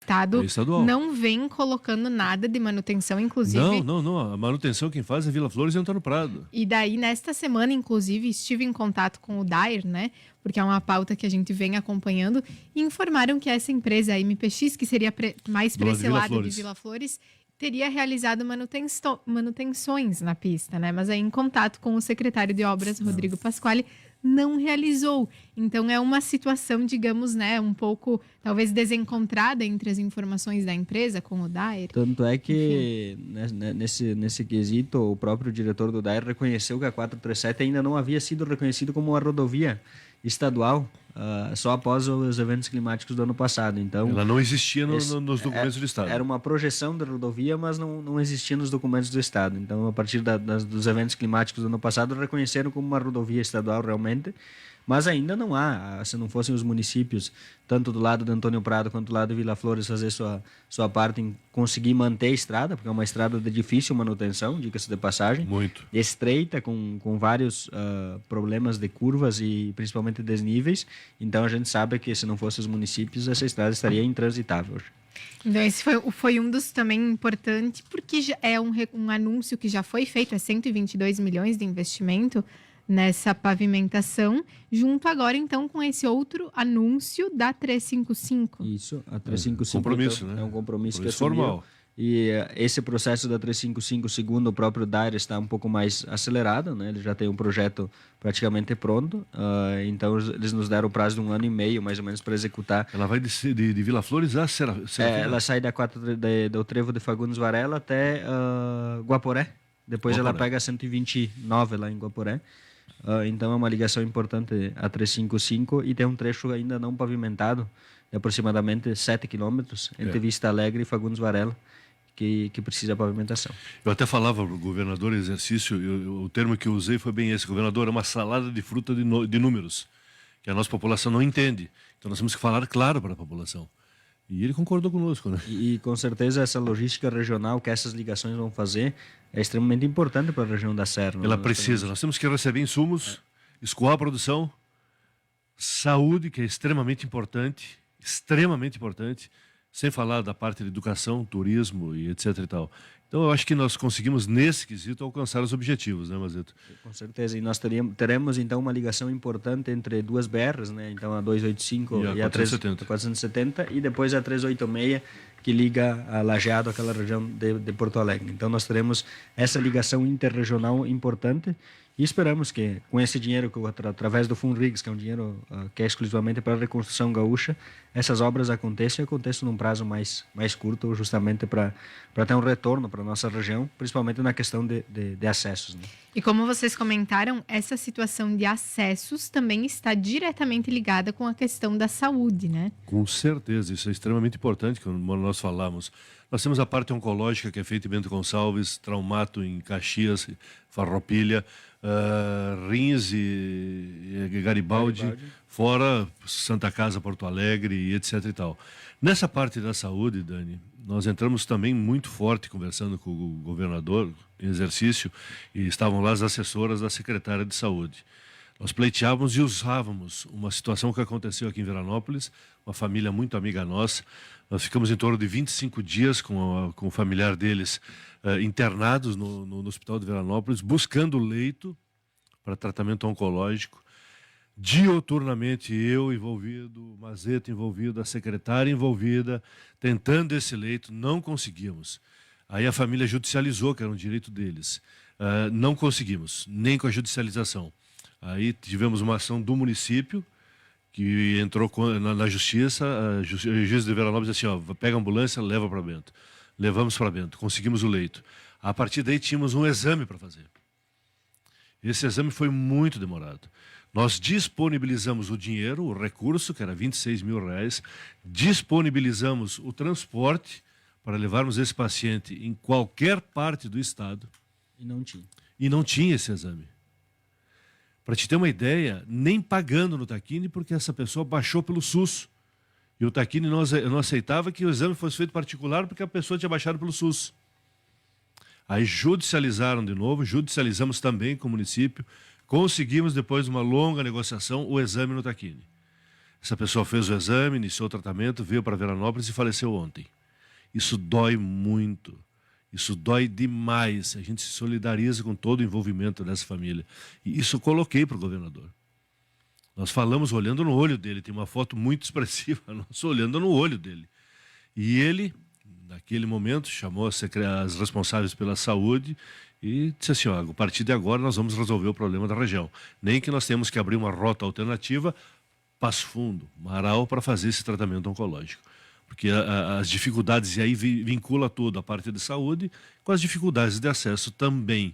Estado É estadual. não vem colocando nada de manutenção, inclusive... Não. A manutenção quem faz é Vila Flores e Antônio Prado. E daí, nesta semana, inclusive, estive em contato com o DAER, né? Porque é uma pauta que a gente vem acompanhando, e informaram que essa empresa, a MPX, que seria mais Do lado de Vila precelada de Flores. Vila Flores, teria realizado manutenções na pista, né? Mas aí, em contato com o secretário de Obras, Rodrigo Pasquale, não realizou. Então, é uma situação, digamos, né, um pouco, talvez, desencontrada entre as informações da empresa com o DAER. Tanto é que, nesse quesito, o próprio diretor do DAER reconheceu que a 437 ainda não havia sido reconhecido como uma rodovia estadual, só após os eventos climáticos do ano passado. Então, ela não existia nos documentos do Estado. Era uma projeção de rodovia, mas não existia nos documentos do Estado. Então, a partir dos eventos climáticos do ano passado, reconheceram como uma rodovia estadual realmente, mas ainda não há. Se não fossem os municípios, tanto do lado de Antônio Prado quanto do lado de Vila Flores, fazer sua parte em conseguir manter a estrada, porque é uma estrada de difícil manutenção, diga-se de passagem. Muito. Estreita, com vários problemas de curvas e principalmente desníveis. Então, a gente sabe que se não fossem os municípios, essa estrada estaria intransitável hoje. Então, esse foi um dos também importante, porque já é um anúncio que já foi feito, é 122 milhões de investimento nessa pavimentação, junto agora, então, com esse outro anúncio da 355. Isso, a 355 compromisso, então, né? É um compromisso que Compromisso assumiu. formal. E esse processo da 355, segundo o próprio DAER, está um pouco mais acelerado, né? Ele já tem um projeto praticamente pronto, então eles nos deram o prazo de 1 ano e meio, mais ou menos, para executar. Ela vai de Vila Flores a Serafina? Ela sai do Trevo de Fagundes Varela até Guaporé. Depois ela pega a 129 lá em Guaporé. Então é uma ligação importante a 355 e tem um trecho ainda não pavimentado, de aproximadamente 7 quilômetros, entre Vista Alegre e Fagundes Varela, que precisa de pavimentação. Eu até falava para o governador em exercício, o termo que eu usei foi bem esse: governador, é uma salada de fruta de números, que a nossa população não entende. Então nós temos que falar claro para a população. E ele concordou conosco, né? E com certeza essa logística regional que essas ligações vão fazer é extremamente importante para a região da Serra. Ela precisa. Nós temos que receber insumos, escoar a produção, saúde, que é extremamente importante, sem falar da parte de educação, turismo e etc e tal. Então, eu acho que nós conseguimos, nesse quesito, alcançar os objetivos, né, Mazeto? Com certeza. E nós teremos, então, uma ligação importante entre duas BRs, né? Então, a 285 e a 470, e depois a 386, que liga a Lajeado, aquela região de Porto Alegre. Então, nós teremos essa ligação interregional importante e esperamos que, com esse dinheiro, através do Funrigs, que é um dinheiro que é exclusivamente para a reconstrução gaúcha, essas obras aconteçam num prazo mais curto, justamente para ter um retorno para a nossa região, principalmente na questão de acessos, né? E como vocês comentaram, essa situação de acessos também está diretamente ligada com a questão da saúde, né? Com certeza, isso é extremamente importante, como nós falamos. Nós temos a parte oncológica, que é feita em Bento Gonçalves, Traumato em Caxias, Farroupilha, Rins e Garibaldi, fora Santa Casa, Porto Alegre e etc e tal. Nessa parte da saúde, Dani, nós entramos também muito forte conversando com o governador em exercício, e estavam lá as assessoras da secretária de saúde. Nós pleiteávamos e usávamos uma situação que aconteceu aqui em Veranópolis, uma família muito amiga nossa. Nós ficamos em torno de 25 dias com o familiar deles internados no Hospital de Veranópolis, buscando leito para tratamento oncológico. Dioturnamente eu envolvido, Mazeto envolvido, a secretária envolvida, tentando esse leito, não conseguimos. Aí a família judicializou, que era um direito deles. Não conseguimos, nem com a judicialização. Aí tivemos uma ação do município, que entrou na justiça, a juíza de Veranópolis disse assim, pega a ambulância, leva para Bento. Levamos para Bento, conseguimos o leito. A partir daí tínhamos um exame para fazer. Esse exame foi muito demorado. Nós disponibilizamos o dinheiro, o recurso, que era R$26 mil, disponibilizamos o transporte para levarmos esse paciente em qualquer parte do estado. E não tinha. E não tinha esse exame. Para te ter uma ideia, nem pagando no Taquini, porque essa pessoa baixou pelo SUS. E o Taquini não aceitava que o exame fosse feito particular, porque a pessoa tinha baixado pelo SUS. Aí judicializaram de novo, judicializamos também com o município, conseguimos, depois de uma longa negociação, o exame no Taquini. Essa pessoa fez o exame, iniciou o tratamento, veio para Veranópolis e faleceu ontem. Isso dói muito. Isso dói demais. A gente se solidariza com todo o envolvimento dessa família. E isso eu coloquei para o governador. Nós falamos olhando no olho dele. Tem uma foto muito expressiva, nós olhando no olho dele. E ele, naquele momento, chamou as responsáveis pela saúde e disse assim, ó, a partir de agora nós vamos resolver o problema da região. Nem que nós temos que abrir uma rota alternativa, Passo Fundo, Marau, para fazer esse tratamento oncológico. Porque as dificuldades, e aí vincula tudo, a parte de saúde, com as dificuldades de acesso também.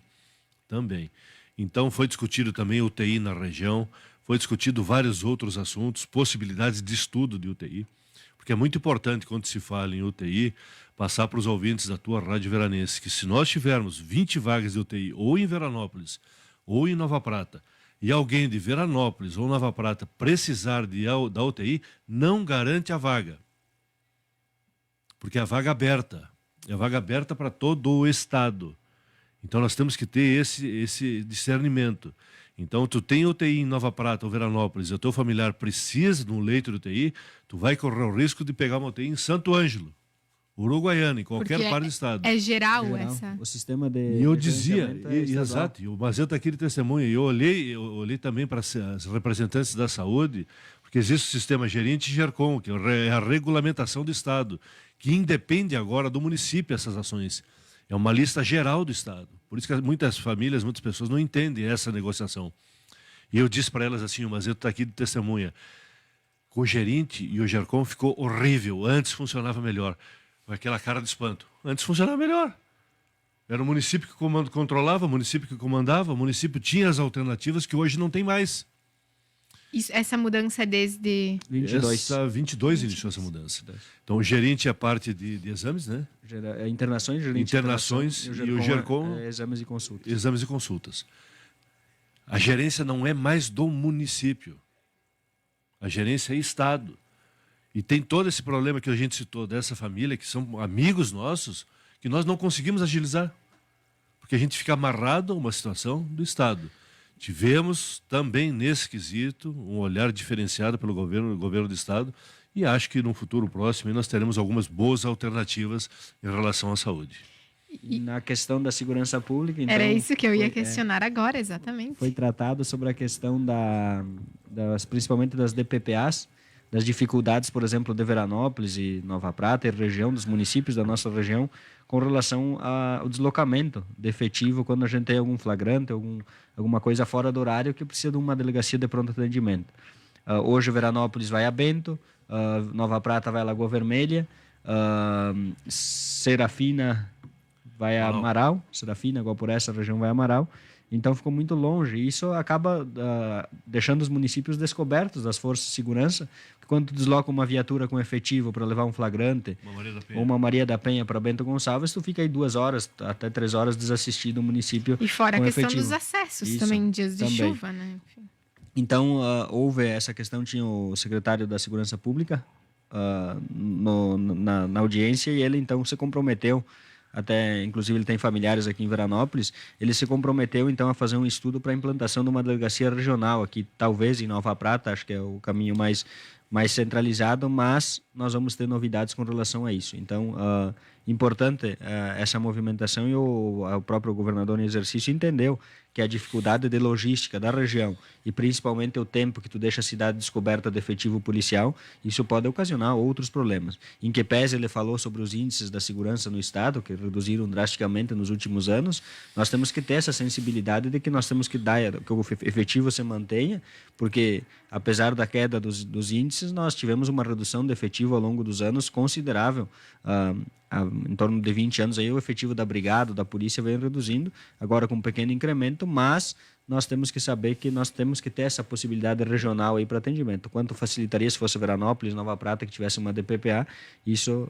Então foi discutido também UTI na região, foi discutido vários outros assuntos, possibilidades de estudo de UTI, porque é muito importante quando se fala em UTI, passar para os ouvintes da tua Rádio Veranense, que se nós tivermos 20 vagas de UTI, ou em Veranópolis, ou em Nova Prata, e alguém de Veranópolis ou Nova Prata precisar da UTI, não garante a vaga. Porque é a vaga aberta. É a vaga aberta para todo o Estado. Então nós temos que ter esse discernimento. Então tu tem UTI em Nova Prata ou Veranópolis, e o teu familiar precisa de um leito de UTI, tu vai correr o risco de pegar uma UTI em Santo Ângelo, Uruguaiana, em qualquer parte do estado. É geral essa. O sistema de. E eu dizia, exato, e o Mazeta está aqui de testemunha, e eu olhei também para as representantes da saúde, porque existe o sistema gerente GERCOM, que é a regulamentação do Estado, que independe agora do município essas ações. É uma lista geral do Estado. Por isso que muitas famílias, muitas pessoas não entendem essa negociação. E eu disse para elas assim, o Mazeta está aqui de testemunha, com o gerente e o GERCOM ficou horrível, antes funcionava melhor. Com aquela cara de espanto. Antes funcionava melhor. Era o município que controlava, o município que comandava, o município tinha as alternativas que hoje não tem mais. Essa mudança é desde... 22 iniciou essa mudança. Então, o gerente é a parte de exames, né? Internações, gerente internações e o GERCOM... exames e consultas. Exames e consultas. A gerência não é mais do município. A gerência é Estado. E tem todo esse problema que a gente citou dessa família, que são amigos nossos, que nós não conseguimos agilizar. Porque a gente fica amarrado a uma situação do Estado. Tivemos também, nesse quesito, um olhar diferenciado pelo governo do Estado, e acho que no futuro próximo nós teremos algumas boas alternativas em relação à saúde. E na questão da segurança pública... Então, era isso que eu ia questionar agora, exatamente. Foi tratado sobre a questão principalmente das DPPAs, das dificuldades, por exemplo, de Veranópolis e Nova Prata e região, dos municípios da nossa região, com relação ao deslocamento de efetivo quando a gente tem algum flagrante, alguma coisa fora do horário que precisa de uma delegacia de pronto atendimento. Hoje Veranópolis vai a Bento, Nova Prata vai a Lagoa Vermelha, Serafina vai a Marau, Serafina, igual por essa região vai a Marau. Então ficou muito longe. E isso acaba deixando os municípios descobertos das forças de segurança. Quando tu desloca uma viatura com efetivo para levar um flagrante, ou uma Maria da Penha para Bento Gonçalves, tu fica aí 2 horas, até 3 horas desassistido no município. E fora a questão efetivo. Dos acessos isso, também, em dias de também. chuva, né? Enfim. Então, houve essa questão, tinha o secretário da Segurança Pública na audiência, e ele então se comprometeu, até inclusive ele tem familiares aqui em Veranópolis, ele se comprometeu então a fazer um estudo para a implantação de uma delegacia regional aqui, talvez em Nova Prata, acho que é o caminho mais centralizado, mas nós vamos ter novidades com relação a isso. Então, importante essa movimentação, e o próprio governador em exercício entendeu que a dificuldade de logística da região e principalmente o tempo que tu deixa a cidade descoberta de efetivo policial, isso pode ocasionar outros problemas. Em que pese ele falou sobre os índices da segurança no estado, que reduziram drasticamente nos últimos anos, nós temos que ter essa sensibilidade de que nós temos que dar que o efetivo se mantenha, porque apesar da queda dos índices, nós tivemos uma redução de efetivo ao longo dos anos considerável. Em torno de 20 anos aí o efetivo da brigada, da polícia vem reduzindo, agora com um pequeno incremento, mas nós temos que saber que nós temos que ter essa possibilidade regional aí para atendimento. Quanto facilitaria se fosse Veranópolis, Nova Prata, que tivesse uma DPPA, isso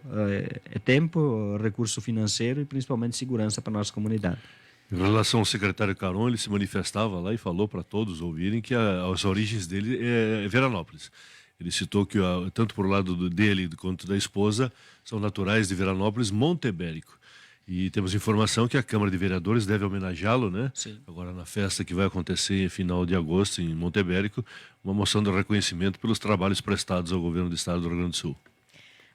é tempo, recurso financeiro e principalmente segurança para a nossa comunidade. Em relação ao secretário Caron, ele se manifestava lá e falou para todos ouvirem que as origens dele é Veranópolis. Ele citou que, tanto por lado dele quanto da esposa, são naturais de Veranópolis, Montebérico. E temos informação que a Câmara de Vereadores deve homenageá-lo, né? Sim. Agora na festa que vai acontecer em final de agosto em Montebérico, uma moção de reconhecimento pelos trabalhos prestados ao governo do estado do Rio Grande do Sul.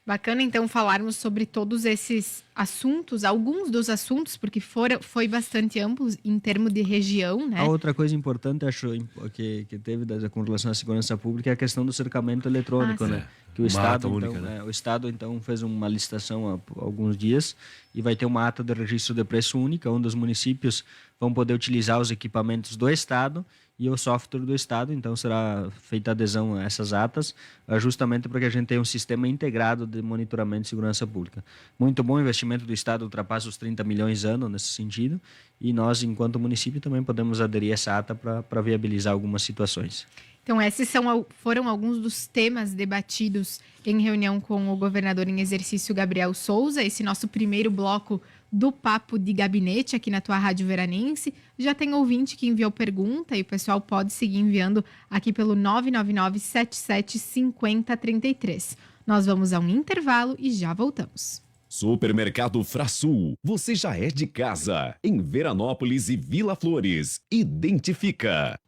Bacana, então, falarmos sobre todos esses assuntos, alguns dos assuntos, porque foi bastante amplo em termos de região, né? A outra coisa importante, acho, que teve com relação à segurança pública é a questão do cercamento eletrônico, né? Que o Estado, então, única, né? O Estado, então, fez uma licitação há alguns dias e vai ter uma ata de registro de preço única, onde os municípios vão poder utilizar os equipamentos do Estado e o software do Estado, então será feita adesão a essas atas, justamente para que a gente tenha um sistema integrado de monitoramento de segurança pública. Muito bom, o investimento do Estado ultrapassa os 30 milhões ano nesse sentido, e nós, enquanto município, também podemos aderir a essa ata para viabilizar algumas situações. Então, esses foram alguns dos temas debatidos em reunião com o governador em exercício, Gabriel Souza. Esse nosso primeiro bloco do Papo de Gabinete aqui na tua Rádio Veranense. Já tem ouvinte que enviou pergunta e o pessoal pode seguir enviando aqui pelo 999-775033. Nós vamos a um intervalo e já voltamos. Supermercado Frasul, você já é de casa. Em Veranópolis e Vila Flores. Identifica.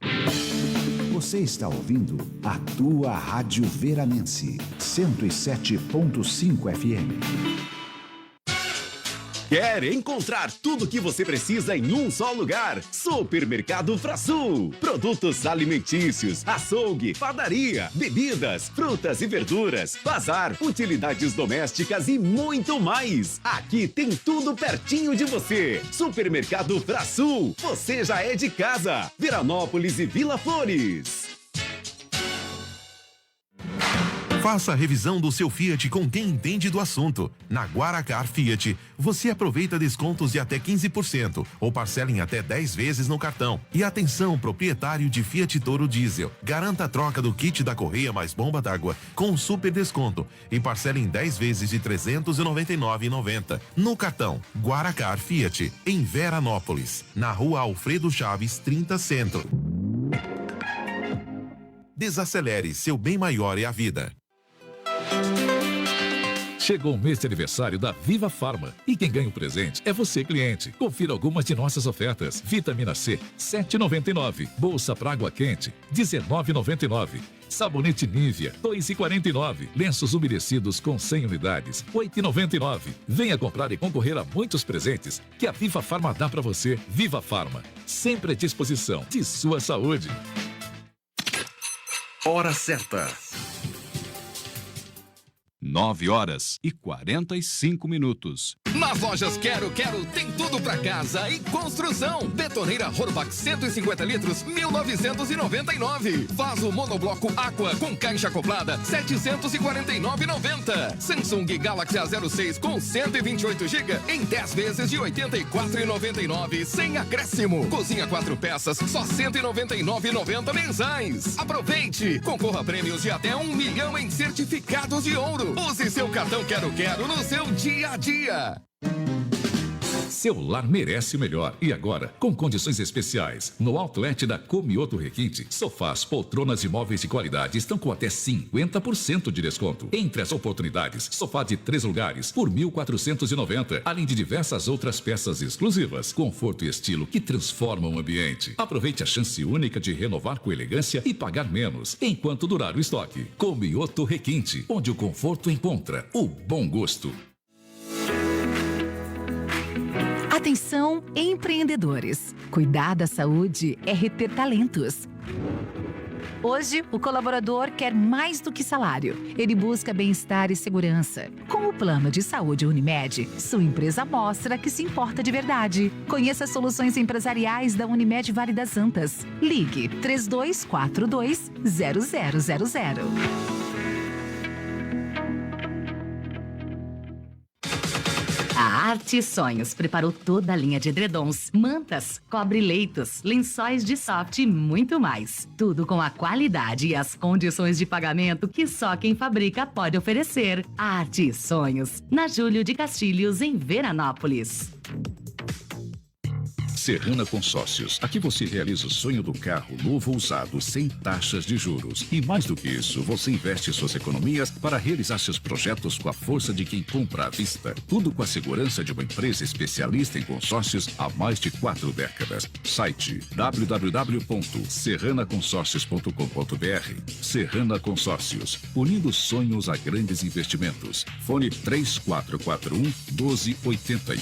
Você está ouvindo a tua Rádio Veranense, 107.5 FM. Quer encontrar tudo o que você precisa em um só lugar? Supermercado Frasul. Produtos alimentícios, açougue, padaria, bebidas, frutas e verduras, bazar, utilidades domésticas e muito mais. Aqui tem tudo pertinho de você. Supermercado Frasul. Você já é de casa. Veranópolis e Vila Flores. Faça a revisão do seu Fiat com quem entende do assunto. Na Guaracar Fiat, você aproveita descontos de até 15% ou parcela em até 10 vezes no cartão. E atenção, proprietário de Fiat Toro Diesel, garanta a troca do kit da correia mais bomba d'água com super desconto e parcela em 10 vezes de R$ 399,90 no cartão. Guaracar Fiat, em Veranópolis, na Rua Alfredo Chaves, 30 Centro. Desacelere, seu bem maior é a vida. Chegou o mês de aniversário da Viva Farma e quem ganha o presente é você, cliente. Confira algumas de nossas ofertas. Vitamina C, R$ 7,99. Bolsa para água quente, R$ 19,99. Sabonete Nivea, R$ 2,49. Lenços umedecidos com 100 unidades, R$ 8,99. Venha comprar e concorrer a muitos presentes que a Viva Farma dá para você. Viva Farma, sempre à disposição de sua saúde. Hora certa. 9h45. Nas lojas Quero tem tudo pra casa e construção. Betoneira Horvax 150 litros, 1.999. Vaso monobloco Aqua com caixa acoplada, 749,90. Samsung Galaxy A06 com 128 GB em 10 vezes de 84,99 sem acréscimo. Cozinha 4 peças, só 199,90 mensais. Aproveite! Concorra a prêmios de até 1 milhão em certificados de ouro. Use seu cartão Quero no seu dia a dia. Seu lar merece o melhor. E agora, com condições especiais. No outlet da Comioto Requinte, sofás, poltronas e móveis de qualidade estão com até 50% de desconto. Entre as oportunidades, sofá de 3 lugares por R$ 1.490, além de diversas outras peças exclusivas. Conforto e estilo que transformam o ambiente. Aproveite a chance única de renovar com elegância e pagar menos, enquanto durar o estoque. Comioto Requinte, onde o conforto encontra o bom gosto. Atenção, empreendedores. Cuidar da saúde é reter talentos. Hoje, o colaborador quer mais do que salário. Ele busca bem-estar e segurança. Com o plano de saúde Unimed, sua empresa mostra que se importa de verdade. Conheça as soluções empresariais da Unimed Vale das Antas. Ligue 3242-0000. A Arte Sonhos preparou toda a linha de edredons, mantas, cobre-leitos, lençóis de soft e muito mais. Tudo com a qualidade e as condições de pagamento que só quem fabrica pode oferecer. Arte Sonhos, na Júlio de Castilhos, em Veranópolis. Serrana Consórcios. Aqui você realiza o sonho do carro novo ou usado sem taxas de juros. E mais do que isso, você investe suas economias para realizar seus projetos com a força de quem compra à vista. Tudo com a segurança de uma empresa especialista em consórcios há mais de 4 décadas. Site www.serranaconsórcios.com.br. Serrana Consórcios, unindo sonhos a grandes investimentos. Fone 3441-1281.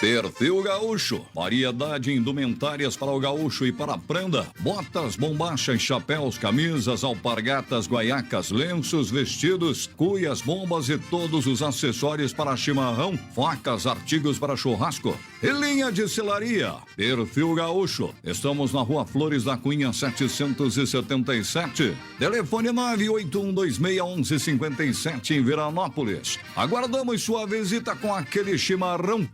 Perfil Gaúcho, variedade em indumentárias para o gaúcho e para a prenda, botas, bombachas, chapéus, camisas, alpargatas, guaiacas, lenços, vestidos, cuias, bombas e todos os acessórios para chimarrão, facas, artigos para churrasco e linha de selaria. Perfil Gaúcho, estamos na Rua Flores da Cunha 777, telefone 981261157 em Veranópolis. Aguardamos sua visita com aquele chimarrão.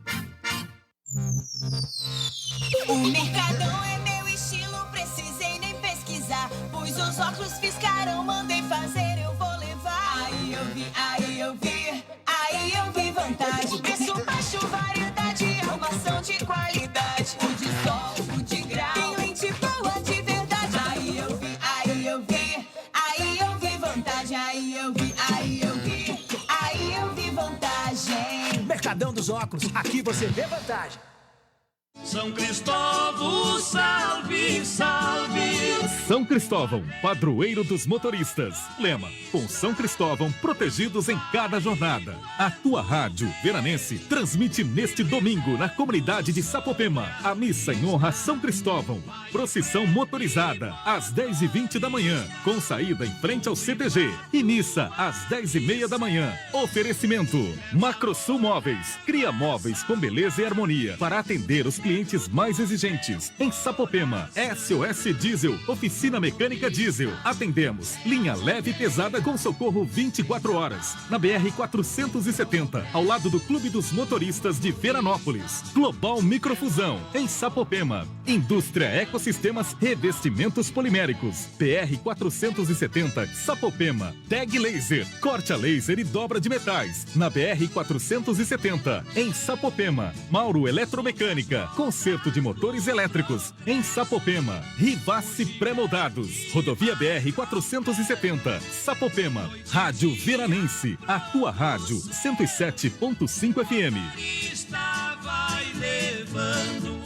O Mercadão é meu estilo, precisei nem pesquisar. Pus os óculos, fiscaram, mandei fazer, eu vou levar. Aí eu vi vantagem. Preço baixo, variedade, arrumação de qualidade. O de sol, o de grau, tem lente boa de verdade. Aí eu vi vantagem. Aí eu vi vantagem. Mercadão dos óculos, aqui você vê vantagem. São Cristóvão, salve, salve. São Cristóvão, padroeiro dos motoristas. Lema: com São Cristóvão, protegidos em cada jornada. A tua rádio Veranense transmite neste domingo na comunidade de Sapopema a missa em honra a São Cristóvão. Procissão motorizada às 10h20 da manhã, com saída em frente ao CTG. E missa às 10h30 da manhã. Oferecimento: Macrosul Móveis. Cria móveis com beleza e harmonia para atender os clientes mais exigentes. Em Sapopema, SOS Diesel, oficina mecânica diesel. Atendemos linha leve e pesada com socorro 24 horas. Na BR-470, ao lado do Clube dos Motoristas de Veranópolis. Global Microfusão, em Sapopema. Indústria Ecosistemas Revestimentos Poliméricos. BR-470, Sapopema. Tag Laser, corte a laser e dobra de metais. Na BR-470, em Sapopema. Mauro Eletromecânica, conserto de motores elétricos. Em Sapopema. Rivassi Pré-moldados. Rodovia BR-470, Sapopema. Rádio Veranense, a tua rádio 107.5 FM. Vai levando.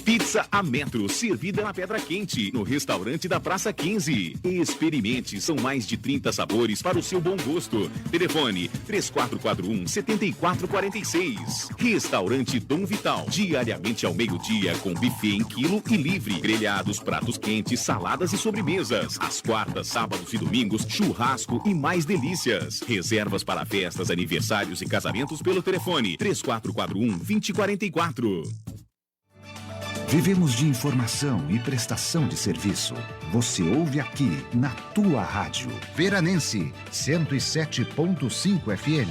Pizza a metro, servida na Pedra Quente, no restaurante da Praça 15. Experimente, são mais de 30 sabores para o seu bom gosto. Telefone 3441-7446. Restaurante Dom Vital, diariamente ao meio-dia com buffet em quilo e livre. Grelhados, pratos quentes, saladas e sobremesas. Às quartas, sábados e domingos, churrasco e mais delícias. Reservas para festas, aniversários e casamentos pelo telefone 3441-2044. Vivemos de informação e prestação de serviço. Você ouve aqui na tua rádio. Veranense 107.5 FM.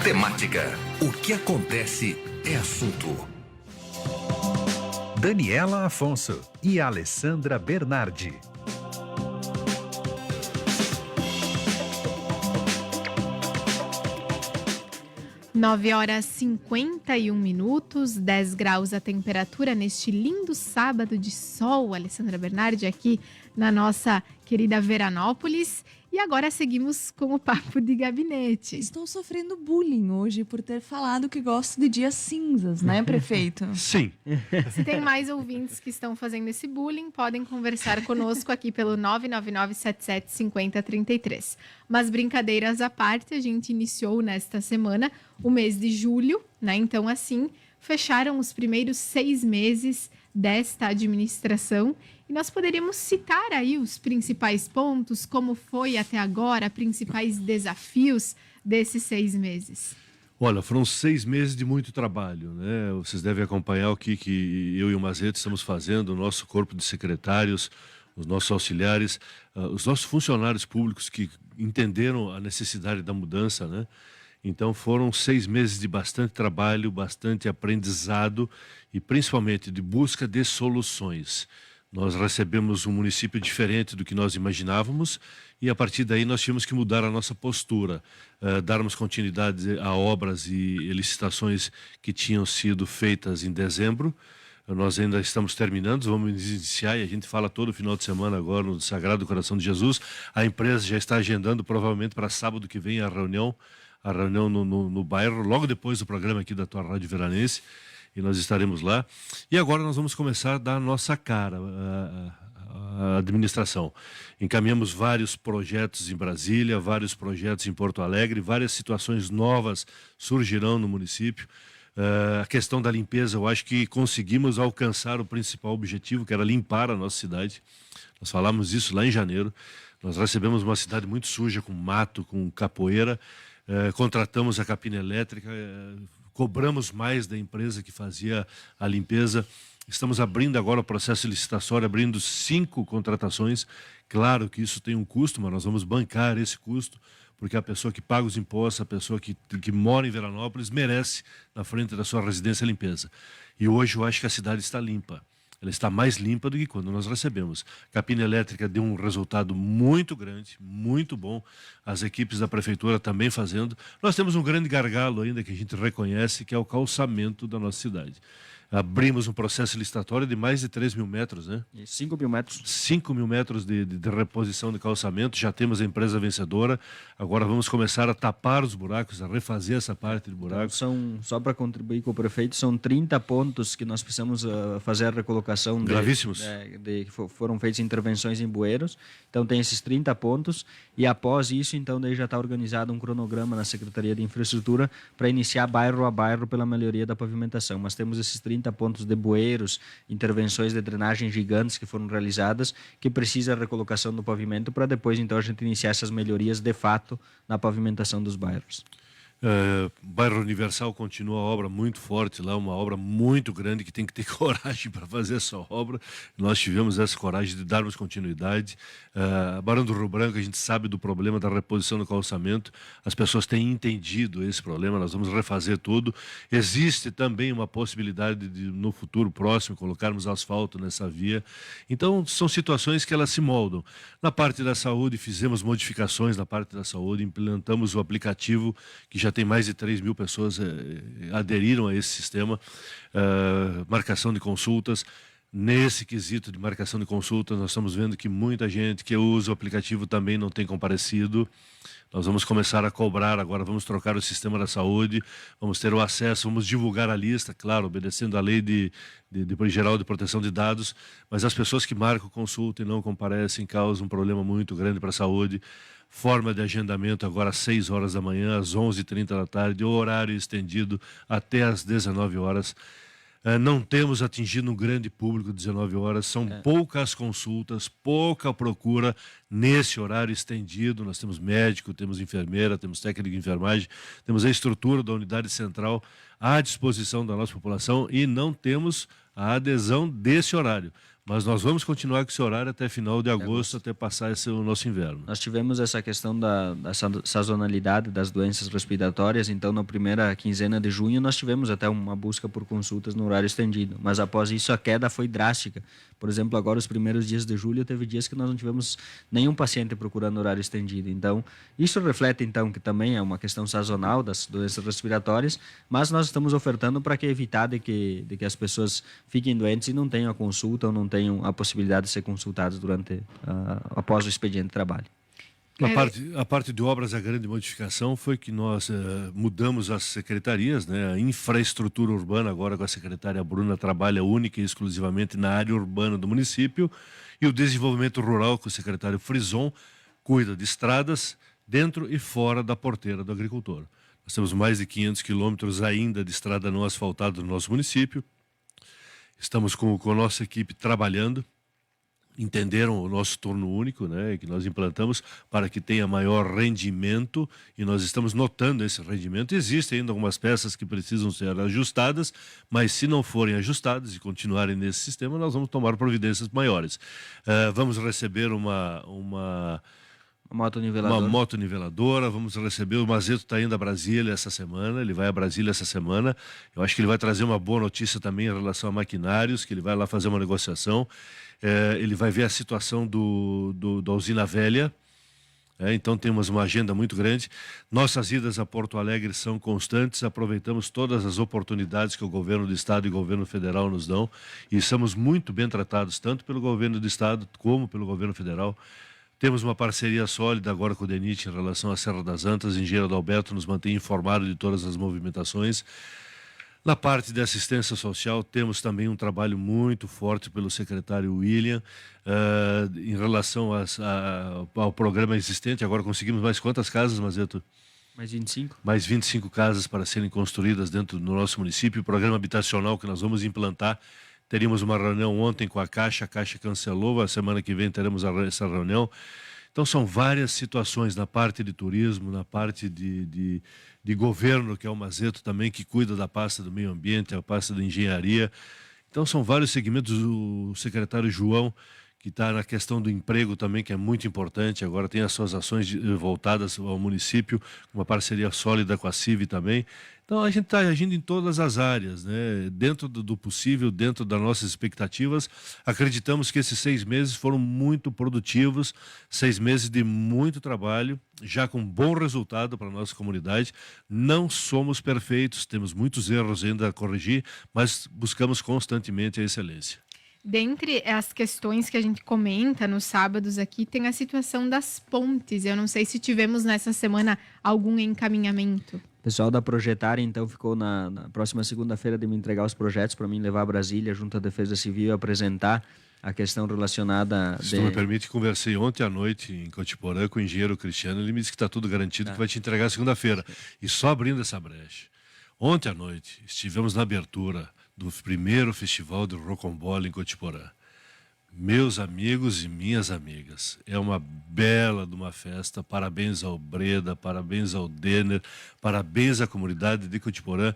Temática: o que acontece é assunto. Daniela Afonso e Alessandra Bernardi. 9h51, 10 graus a temperatura neste lindo sábado de sol. Alessandra Bernardi aqui na nossa querida Veranópolis. E agora seguimos com o papo de gabinete. Estou sofrendo bullying hoje por ter falado que gosto de dias cinzas, né, prefeito? Sim. Se tem mais ouvintes que estão fazendo esse bullying, podem conversar conosco aqui pelo 999-775033. Mas brincadeiras à parte, a gente iniciou nesta semana o mês de julho, né? Então, assim, fecharam os primeiros 6 meses desta administração. E nós poderíamos citar aí os principais pontos, como foi até agora, principais desafios desses 6 meses. Olha, foram 6 meses de muito trabalho, né? Vocês devem acompanhar o que eu e o Mazete estamos fazendo, o nosso corpo de secretários, os nossos auxiliares, os nossos funcionários públicos que entenderam a necessidade da mudança, né? Então foram 6 meses de bastante trabalho, bastante aprendizado e principalmente de busca de soluções. Nós recebemos um município diferente do que nós imaginávamos e, a partir daí, nós tínhamos que mudar a nossa postura, darmos continuidade a obras e licitações que tinham sido feitas em dezembro. Nós ainda estamos terminando, vamos iniciar, e a gente fala todo final de semana agora no Sagrado Coração de Jesus. A empresa já está agendando, provavelmente, para sábado que vem, a reunião no bairro, logo depois do programa aqui da tua Rádio Veranense. E nós estaremos lá. E agora nós vamos começar a dar a nossa cara à administração. Encaminhamos vários projetos em Brasília, vários projetos em Porto Alegre, várias situações novas surgirão no município. A questão da limpeza, eu acho que conseguimos alcançar o principal objetivo, que era limpar a nossa cidade. Nós falamos isso lá em janeiro. Nós recebemos uma cidade muito suja, com mato, com capoeira. Contratamos a capina elétrica, cobramos mais da empresa que fazia a limpeza. Estamos abrindo agora o processo licitatório, abrindo 5 contratações. Claro que isso tem um custo, mas nós vamos bancar esse custo, porque a pessoa que paga os impostos, a pessoa que mora em Veranópolis, merece, na frente da sua residência, a limpeza. E hoje eu acho que a cidade está limpa. Ela está mais limpa do que quando nós recebemos. A capina elétrica deu um resultado muito grande, muito bom. As equipes da prefeitura também fazendo. Nós temos um grande gargalo ainda que a gente reconhece, que é o calçamento da nossa cidade. Abrimos um processo licitatório de mais de 3 mil metros, né? 5 mil metros. 5 mil metros de reposição de calçamento. Já temos a empresa vencedora. Agora vamos começar a tapar os buracos, a refazer essa parte de buracos. Então, só para contribuir com o prefeito, são 30 pontos que nós precisamos fazer a recolocação. Gravíssimos. Que foram feitas intervenções em bueiros. Então tem esses 30 pontos e após isso, então daí já está organizado um cronograma na Secretaria de Infraestrutura para iniciar bairro a bairro pela melhoria da pavimentação. Mas temos esses 30 pontos de bueiros, intervenções de drenagem gigantes que foram realizadas, que precisa a recolocação do pavimento para depois então a gente iniciar essas melhorias de fato na pavimentação dos bairros. Bairro Universal continua a obra muito forte lá, uma obra muito grande que tem que ter coragem para fazer essa obra. Nós tivemos essa coragem de darmos continuidade. Barão do Rio Branco, a gente sabe do problema da reposição do calçamento. As pessoas têm entendido esse problema, nós vamos refazer tudo. Existe também uma possibilidade de, no futuro próximo, colocarmos asfalto nessa via. Então, são situações que elas se moldam. Na parte da saúde, fizemos modificações na parte da saúde, implantamos o aplicativo que já tem mais de 3 mil pessoas aderiram a esse sistema, marcação de consultas. Nesse quesito de marcação de consultas, nós estamos vendo que muita gente que usa o aplicativo também não tem comparecido. Nós vamos começar a cobrar agora, vamos trocar o sistema da saúde, vamos ter o acesso, vamos divulgar a lista, claro, obedecendo à lei geral de proteção de dados, mas as pessoas que marcam consulta e não comparecem causam um problema muito grande para a saúde. Forma de agendamento agora às 6 horas da manhã, às 11h30 da tarde, horário estendido até às 19 horas. Não temos atingido um grande público 19 horas, são poucas consultas, pouca procura nesse horário estendido. Nós temos médico, temos enfermeira, temos técnico de enfermagem, temos a estrutura da unidade central à disposição da nossa população e não temos a adesão desse horário. Mas nós vamos continuar com esse horário até final de agosto, até passar o nosso inverno. Nós tivemos essa questão da sazonalidade das doenças respiratórias, então na primeira quinzena de junho nós tivemos até uma busca por consultas no horário estendido, mas após isso a queda foi drástica. Por exemplo, agora os primeiros dias de julho teve dias que nós não tivemos nenhum paciente procurando horário estendido. Então, isso reflete então que também é uma questão sazonal das doenças respiratórias, mas nós estamos ofertando para que evitar de que as pessoas fiquem doentes e não tenham a consulta ou não tenham a possibilidade de ser consultados após o expediente de trabalho. A parte de obras, a grande modificação foi que nós mudamos as secretarias, né? A infraestrutura urbana, agora com a secretária Bruna, trabalha única e exclusivamente na área urbana do município, e o desenvolvimento rural, com o secretário Frison, cuida de estradas dentro e fora da porteira do agricultor. Nós temos mais de 500 quilômetros ainda de estrada não asfaltada no nosso município. Estamos com a nossa equipe trabalhando. Entenderam o nosso turno único, né, que nós implantamos para que tenha maior rendimento, e nós estamos notando esse rendimento. Existem ainda algumas peças que precisam ser ajustadas, mas se não forem ajustadas e continuarem nesse sistema, nós vamos tomar providências maiores. Vamos receber uma Uma moto niveladora. Vamos receber, o Mazeto está indo a Brasília essa semana, ele vai a Brasília essa semana. Eu acho que ele vai trazer uma boa notícia também em relação a maquinários, que ele vai lá fazer uma negociação. Ele vai ver a situação da usina velha. Então temos uma agenda muito grande. Nossas idas a Porto Alegre são constantes, aproveitamos todas as oportunidades que o governo do estado e o governo federal nos dão e somos muito bem tratados, tanto pelo governo do estado como pelo governo federal. Temos uma parceria sólida agora com o DENIT em relação à Serra das Antas. O engenheiro Adalberto nos mantém informado de todas as movimentações. Na parte de assistência social, temos também um trabalho muito forte pelo secretário William em relação ao programa existente. Agora conseguimos mais quantas casas, Mazeto? Mais 25. Mais 25 casas para serem construídas dentro do nosso município. O programa habitacional que nós vamos implantar. Teríamos uma reunião ontem com a Caixa cancelou, a semana que vem teremos essa reunião. Então são várias situações na parte de turismo, na parte de governo, que é o Mazeto também, que cuida da pasta do meio ambiente, a pasta da engenharia. Então são vários segmentos. O secretário João, que está na questão do emprego também, que é muito importante, agora tem as suas ações voltadas ao município, uma parceria sólida com a CIV também. Então a gente está agindo em todas as áreas, né? Dentro do possível, dentro das nossas expectativas. Acreditamos que esses 6 meses foram muito produtivos, 6 meses de muito trabalho, já com bom resultado para a nossa comunidade. Não somos perfeitos, temos muitos erros ainda a corrigir, mas buscamos constantemente a excelência. Dentre as questões que a gente comenta nos sábados aqui, tem a situação das pontes. Eu não sei se tivemos nessa semana algum encaminhamento. O pessoal da Projetar, então, ficou na próxima segunda-feira de me entregar os projetos para mim levar a Brasília, junto à Defesa Civil, e apresentar a questão relacionada... Se tu me permite, conversei ontem à noite em Cotiporã com o engenheiro Cristiano. Ele me disse que está tudo garantido, que vai te entregar segunda-feira. E só abrindo essa brecha. Ontem à noite, estivemos na abertura do primeiro festival de Rocambole em Cotiporã. Meus amigos e minhas amigas, é uma bela de uma festa. Parabéns ao Breda, parabéns ao Denner, parabéns à comunidade de Cotiporã.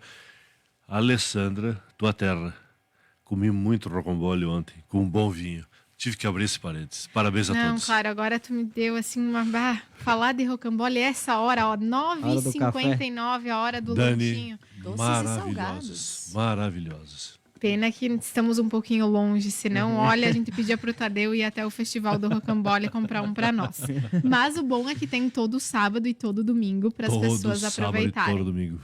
Alessandra, tua terra, comi muito rocambole ontem, com um bom vinho. Tive que abrir esse parênteses. Parabéns a todos. Não, claro, agora tu me deu assim uma... falar de rocambole essa hora, ó, 9h59, a hora do lanchinho. Maravilhosos, maravilhosos. Pena que estamos um pouquinho longe, senão, olha, a gente pedia pro Tadeu ir até o Festival do Rocambole comprar um para nós. Mas o bom é que tem todo sábado e todo domingo para as pessoas aproveitarem. Sábado e todo domingo.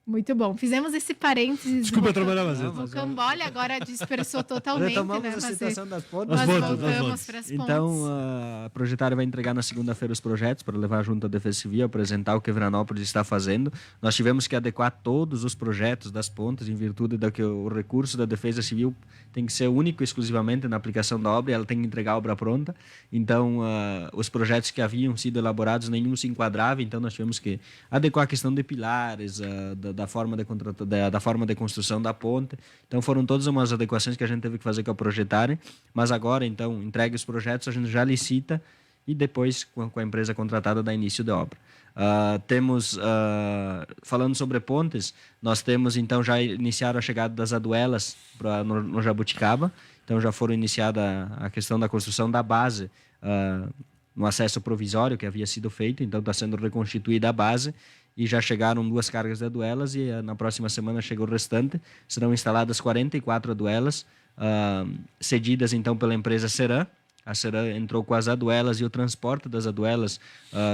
Muito bom. Fizemos esse parênteses. Desculpa trabalhar, mas o Rocambole agora dispersou totalmente, retomamos né? a situação das pontes. Nós voltamos para as pontes. Então, a Projetária vai entregar na segunda-feira os projetos para levar junto à Defesa Civil, apresentar o que Veranópolis está fazendo. Nós tivemos que adequar todos os projetos das pontes em virtude de que o recurso da Defesa Civil tem que ser único exclusivamente na aplicação da obra, e ela tem que entregar a obra pronta. Então, os projetos que haviam sido elaborados, nenhum se enquadrava, então nós tivemos que adequar a questão de pilares, da forma de construção da ponte. Então foram todas umas adequações que a gente teve que fazer com a Projetarem, mas agora, então, entregue os projetos, a gente já licita e depois, com a empresa contratada, dá início da obra. Falando sobre pontes, nós temos, então, já iniciado a chegada das aduelas no Jabuticaba. Então já foram iniciada a questão da construção da base no acesso provisório que havia sido feito, então está sendo reconstituída a base, e já chegaram 2 cargas de aduelas, e na próxima semana chega o restante. Serão instaladas 44 aduelas, cedidas então pela empresa Seran. A Seran entrou com as aduelas e o transporte das aduelas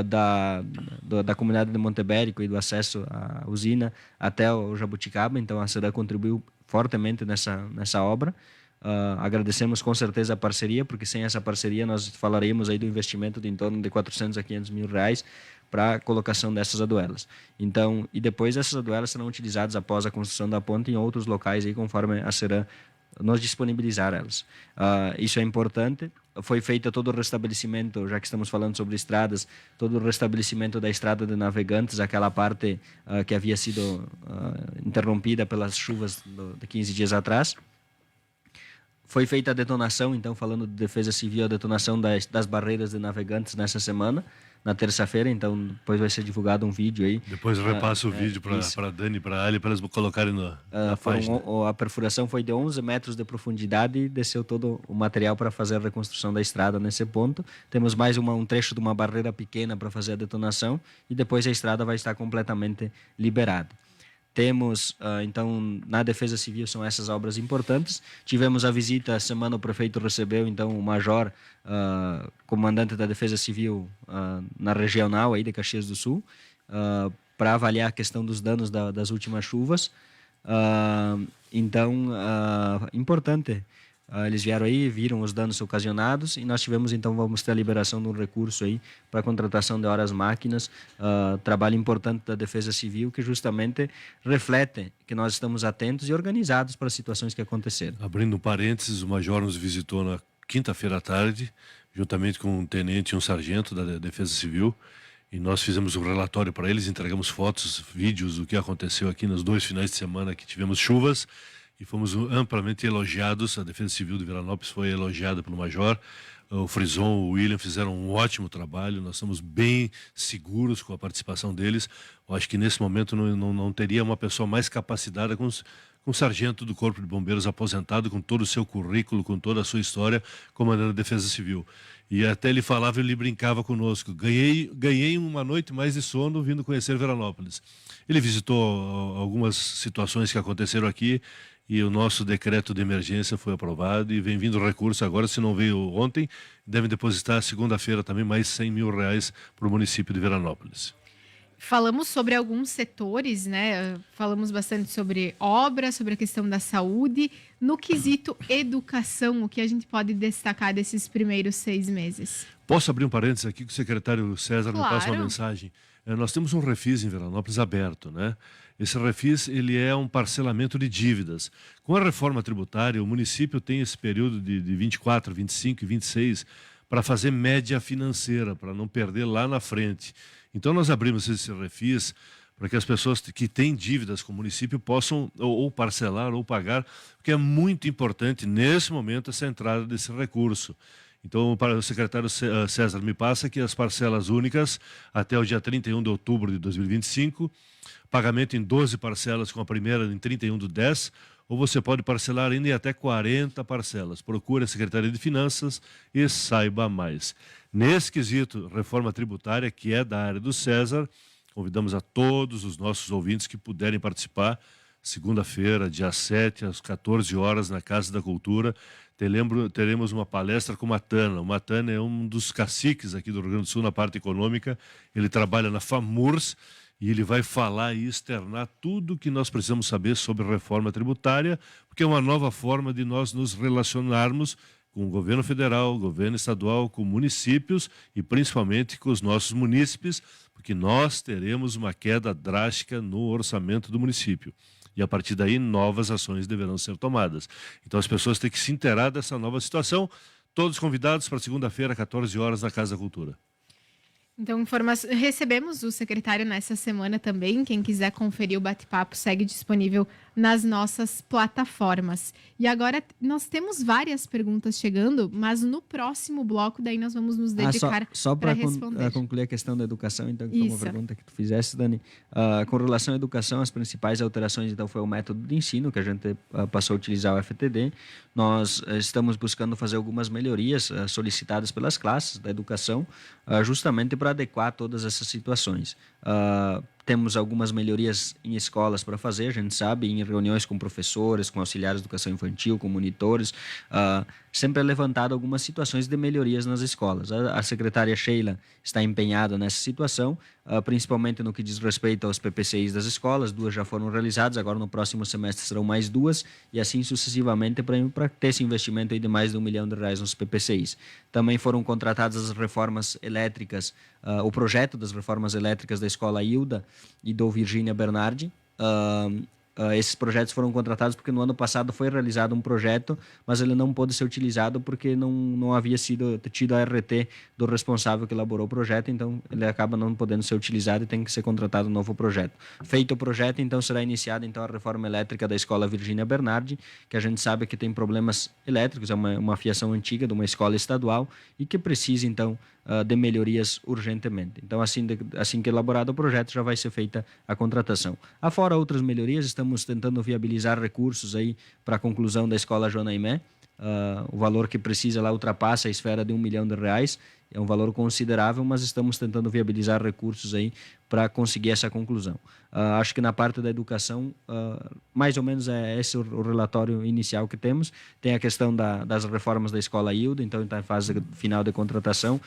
da comunidade de Montebérico e do acesso à usina até o Jabuticaba. Então a Seran contribuiu fortemente nessa obra. Agradecemos com certeza a parceria, porque sem essa parceria nós falaremos aí do investimento de em torno de 400 a 500 mil reais para a colocação dessas aduelas. Então, e depois essas aduelas serão utilizadas após a construção da ponte em outros locais aí, conforme a Seran nos disponibilizar elas. Isso é importante. Foi feito todo o restabelecimento, já que estamos falando sobre estradas, todo o restabelecimento da estrada de Navegantes, aquela parte que havia sido interrompida pelas chuvas de 15 dias atrás. Foi feita a detonação, então, falando de Defesa Civil, a detonação das barreiras de navegantes nessa semana, na terça-feira, então depois vai ser divulgado um vídeo aí. Depois repassa o vídeo para a Dani e para a Ali, para eles colocarem na página. A perfuração foi de 11 metros de profundidade e desceu todo o material para fazer a reconstrução da estrada nesse ponto. Temos mais um trecho de uma barreira pequena para fazer a detonação e depois a estrada vai estar completamente liberada. Temos, então, na Defesa Civil são essas obras importantes. Tivemos a visita, a semana o prefeito recebeu, então, o major, comandante da Defesa Civil na regional aí de Caxias do Sul, para avaliar a questão dos danos das últimas chuvas. Então, importante. Eles vieram aí, viram os danos ocasionados e nós tivemos, então, vamos ter a liberação de um recurso aí para a contratação de horas máquinas, trabalho importante da Defesa Civil que justamente reflete que nós estamos atentos e organizados para as situações que aconteceram. Abrindo um parênteses, o major nos visitou na quinta-feira à tarde, juntamente com um tenente e um sargento da Defesa Civil, e nós fizemos um relatório para eles, entregamos fotos, vídeos do que aconteceu aqui nos 2 finais de semana que tivemos chuvas, e fomos amplamente elogiados. A Defesa Civil de Veranópolis foi elogiada pelo major. O Frison, o William fizeram um ótimo trabalho. Nós estamos bem seguros com a participação deles. Eu acho que nesse momento não teria uma pessoa mais capacitada com um sargento do Corpo de Bombeiros aposentado, com todo o seu currículo, com toda a sua história, comandando a Defesa Civil. E até ele falava, ele brincava conosco. Ganhei uma noite mais de sono vindo conhecer Veranópolis. Ele visitou algumas situações que aconteceram aqui, e o nosso decreto de emergência foi aprovado e vem vindo recurso agora, se não veio ontem, devem depositar segunda-feira também mais R$100 mil para o município de Veranópolis. Falamos sobre alguns setores, né? Falamos bastante sobre obras, sobre a questão da saúde. No quesito educação, o que a gente pode destacar desses primeiros 6 meses? Posso abrir um parênteses aqui que o secretário César me passa uma mensagem? Nós temos um refis em Veranópolis aberto, né? Esse refis, ele é um parcelamento de dívidas. Com a reforma tributária, o município tem esse período de 24, 25 e 26 para fazer média financeira, para não perder lá na frente. Então, nós abrimos esse refis para que as pessoas que têm dívidas com o município possam ou parcelar ou pagar, porque é muito importante, nesse momento, essa entrada desse recurso. Então, o secretário César me passa que as parcelas únicas até o dia 31 de outubro de 2025, pagamento em 12 parcelas, com a primeira em 31/10, ou você pode parcelar ainda em até 40 parcelas. Procure a Secretaria de Finanças e saiba mais. Nesse quesito, reforma tributária, que é da área do César, convidamos a todos os nossos ouvintes que puderem participar, segunda-feira, dia 7, às 14 horas, na Casa da Cultura. Teremos uma palestra com o Matana. O Matana é um dos caciques aqui do Rio Grande do Sul na parte econômica. Ele trabalha na FAMURS e ele vai falar e externar tudo o que nós precisamos saber sobre reforma tributária, porque é uma nova forma de nós nos relacionarmos com o governo federal, governo estadual, com municípios e principalmente com os nossos munícipes, porque nós teremos uma queda drástica no orçamento do município. E a partir daí, novas ações deverão ser tomadas. Então, as pessoas têm que se inteirar dessa nova situação. Todos convidados para segunda-feira, 14 horas, na Casa da Cultura. Então, recebemos o secretário nessa semana também. Quem quiser conferir o bate-papo segue disponível nas nossas plataformas. E agora nós temos várias perguntas chegando, mas no próximo bloco daí nós vamos nos dedicar só para responder. Concluir a questão da educação, então, que foi uma pergunta que tu fizesse, Dani. Com relação à educação, as principais alterações, então, foi o método de ensino, que a gente passou a utilizar o FTD. Nós estamos buscando fazer algumas melhorias solicitadas pelas classes da educação, justamente para adequar todas essas situações. Temos algumas melhorias em escolas para fazer, a gente sabe, em reuniões com professores, com auxiliares de educação infantil, com monitores, sempre é levantado algumas situações de melhorias nas escolas. A secretária Sheila está empenhada nessa situação, principalmente no que diz respeito aos PPCIs das escolas. 2 já foram realizadas, agora no próximo semestre serão mais 2, e assim sucessivamente para ter esse investimento aí de mais de R$1 milhão nos PPCIs. Também foram contratadas as reformas elétricas, o projeto das reformas elétricas da escola Hilda e do Virgínia Bernardi, esses projetos foram contratados porque no ano passado foi realizado um projeto, mas ele não pôde ser utilizado porque não havia tido a RT do responsável que elaborou o projeto, então ele acaba não podendo ser utilizado e tem que ser contratado um novo projeto. Feito o projeto, então será iniciada então a reforma elétrica da Escola Virgínia Bernardi, que a gente sabe que tem problemas elétricos, é uma fiação antiga de uma escola estadual e que precisa então de melhorias urgentemente. Então, assim que elaborado o projeto, já vai ser feita a contratação. Afora outras melhorias, estamos tentando viabilizar recursos aí para a conclusão da Escola Joana Aimé. O valor que precisa lá ultrapassa a esfera de R$1 milhão. É um valor considerável, mas estamos tentando viabilizar recursos aí para conseguir essa conclusão. Acho que na parte da educação, mais ou menos é esse o relatório inicial que temos. Tem a questão das reformas da Escola Hilda, então está em fase final de contratação.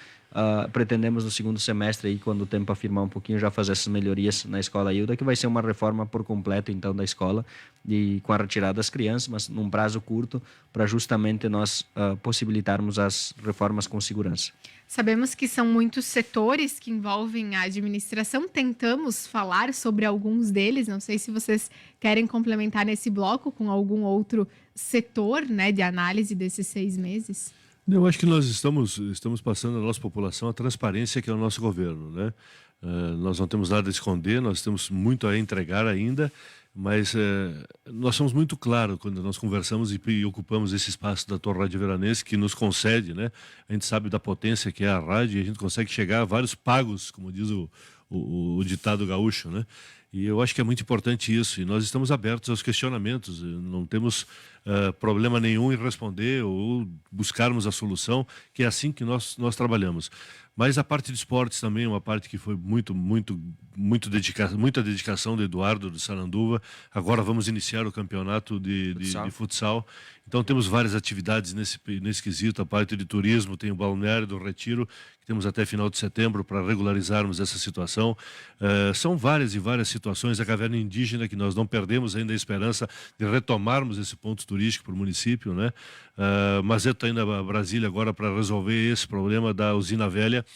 Pretendemos no segundo semestre, aí, quando o tempo afirmar um pouquinho, já fazer essas melhorias na Escola Hilda, que vai ser uma reforma por completo então da escola, e com a retirada das crianças, mas num prazo curto, para justamente nós possibilitarmos as reformas com segurança. Sabemos que são muitos setores que envolvem a administração. Tentamos falar sobre alguns deles. Não sei se vocês querem complementar nesse bloco com algum outro setor, né, de análise desses 6 meses. Eu acho que nós estamos passando à nossa população a transparência que é o nosso governo, né? Nós não temos nada a esconder, nós temos muito a entregar ainda, mas nós somos muito claros quando nós conversamos e ocupamos esse espaço da tua Rádio Veranense, que nos concede, né? A gente sabe da potência que é a rádio e a gente consegue chegar a vários pagos, como diz o ditado gaúcho, né? E eu acho que é muito importante isso, e nós estamos abertos aos questionamentos, não temos problema nenhum em responder ou buscarmos a solução, que é assim que nós trabalhamos. Mas a parte de esportes também é uma parte que foi muita dedicação do Eduardo, do Saranduva. Agora vamos iniciar o campeonato de futsal. Então temos várias atividades nesse quesito. A parte de turismo, tem o Balneário do Retiro, que temos até final de setembro para regularizarmos essa situação. São várias e várias situações. A Caverna Indígena, que nós não perdemos ainda a esperança de retomarmos esse ponto turístico para o município, né? Mas eu estou indo a Brasília agora para resolver esse problema da usina velha,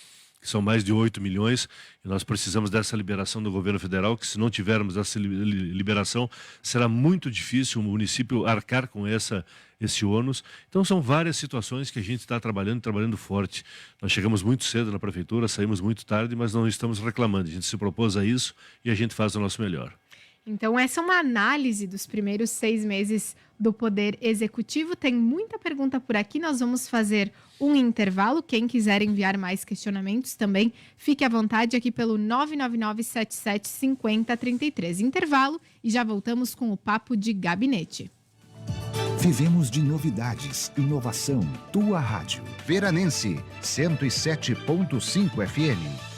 que são mais de 8 milhões, e nós precisamos dessa liberação do governo federal, que se não tivermos essa liberação, será muito difícil o município arcar com esse ônus. Então são várias situações que a gente está trabalhando forte. Nós chegamos muito cedo na prefeitura, saímos muito tarde, mas não estamos reclamando. A gente se propôs a isso e a gente faz o nosso melhor. Então, essa é uma análise dos primeiros 6 meses do Poder Executivo. Tem muita pergunta por aqui, nós vamos fazer um intervalo. Quem quiser enviar mais questionamentos também, fique à vontade aqui pelo 999-77-5033. Intervalo e já voltamos com o Papo de Gabinete. Vivemos de novidades, inovação. Tua Rádio. Veranense, 107.5 FM.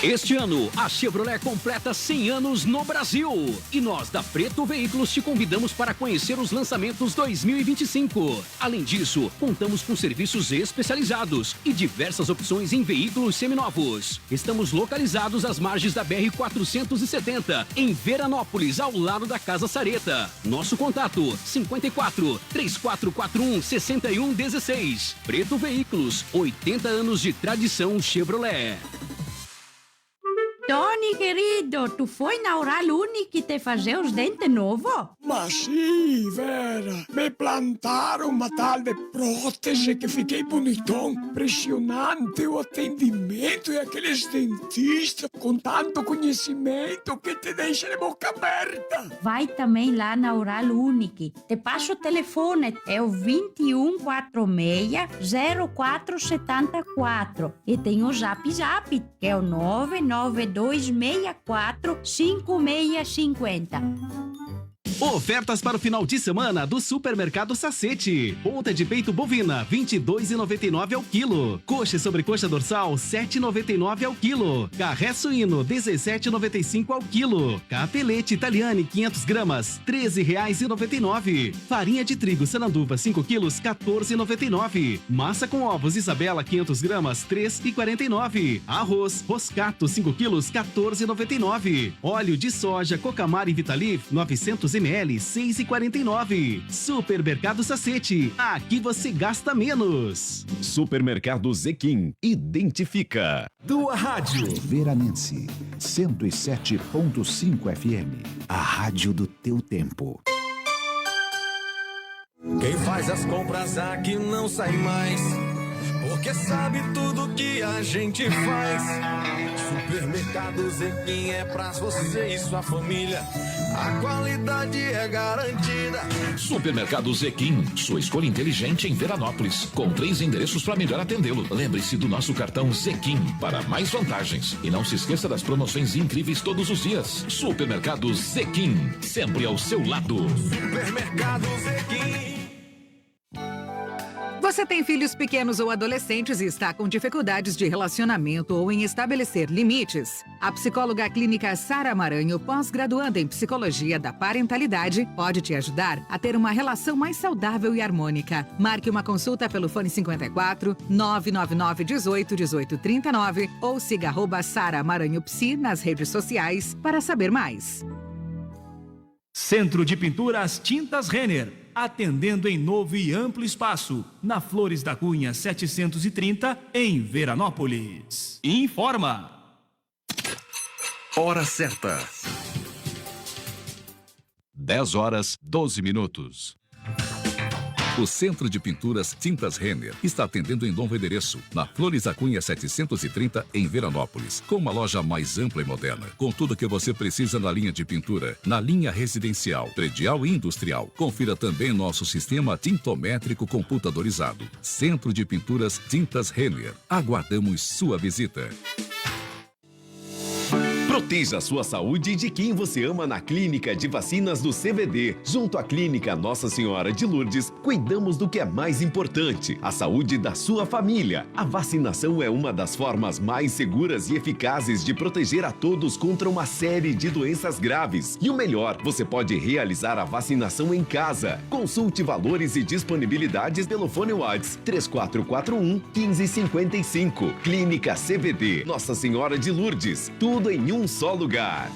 Este ano, a Chevrolet completa 100 anos no Brasil. E nós, da Preto Veículos, te convidamos para conhecer os lançamentos 2025. Além disso, contamos com serviços especializados e diversas opções em veículos seminovos. Estamos localizados às margens da BR-470, em Veranópolis, ao lado da Casa Sareta. Nosso contato, 54-3441-6116. Preto Veículos, 80 anos de tradição Chevrolet. Tony, querido, tu foi na Oral Unique te fazer os dentes novos? Mas sim, Vera. Me plantaram uma tal de prótese que fiquei bonitão. Impressionante o atendimento e aqueles dentistas com tanto conhecimento que te deixa de boca aberta. Vai também lá na Oral Unique. Te passo o telefone, é o 2146-0474. E tem o Zap, que é o 99264-5650. Ofertas para o final de semana do Supermercado Sacete. Ponta de peito bovina, R$ 22,99 ao quilo. Coxa e sobrecoxa dorsal, R$ 7,99 ao quilo. Carré suíno, R$ 17,95 ao quilo. Capelete Italiane, 500 gramas, R$ 13,99. Farinha de trigo Sananduva, 5 quilos, R$ 14,99. Massa com ovos Isabela, 500 gramas, R$ 3,49. Arroz Roscato, 5 quilos, R$ 14,99. Óleo de soja Cocamar e Vitalif, 900 ml, ml, 6,49. Supermercado Sacete, aqui você gasta menos. Supermercado Zequim, identifica. Tua Rádio Veranense 107.5 FM, a rádio do teu tempo. Quem faz as compras aqui não sai mais, porque sabe tudo que a gente faz. Supermercado Zequim é pra você e sua família, a qualidade é garantida. Supermercado Zequim, sua escolha inteligente em Veranópolis, com 3 endereços para melhor atendê-lo. Lembre-se do nosso cartão Zequim para mais vantagens. E não se esqueça das promoções incríveis todos os dias. Supermercado Zequim, sempre ao seu lado. Supermercado Zequim. Você tem filhos pequenos ou adolescentes e está com dificuldades de relacionamento ou em estabelecer limites? A psicóloga clínica Sara Maranho, pós-graduanda em Psicologia da Parentalidade, pode te ajudar a ter uma relação mais saudável e harmônica. Marque uma consulta pelo fone 54 999 18 18 39 ou siga @Sara Maranho Psi nas redes sociais para saber mais. Centro de Pinturas Tintas Renner, atendendo em novo e amplo espaço, na Flores da Cunha 730, em Veranópolis. Informa. Hora certa. 10h12. O Centro de Pinturas Tintas Renner está atendendo em novo endereço, na Flores da Cunha 730, em Veranópolis, com uma loja mais ampla e moderna, com tudo que você precisa na linha de pintura, na linha residencial, predial e industrial. Confira também nosso sistema tintométrico computadorizado. Centro de Pinturas Tintas Renner. Aguardamos sua visita. Proteja a sua saúde e de quem você ama na Clínica de Vacinas do CVD. Junto à Clínica Nossa Senhora de Lourdes, cuidamos do que é mais importante, a saúde da sua família. A vacinação é uma das formas mais seguras e eficazes de proteger a todos contra uma série de doenças graves. E o melhor, você pode realizar a vacinação em casa. Consulte valores e disponibilidades pelo fone WhatsApp 3441 1555. Clínica CVD, Nossa Senhora de Lourdes. Tudo em um só lugar.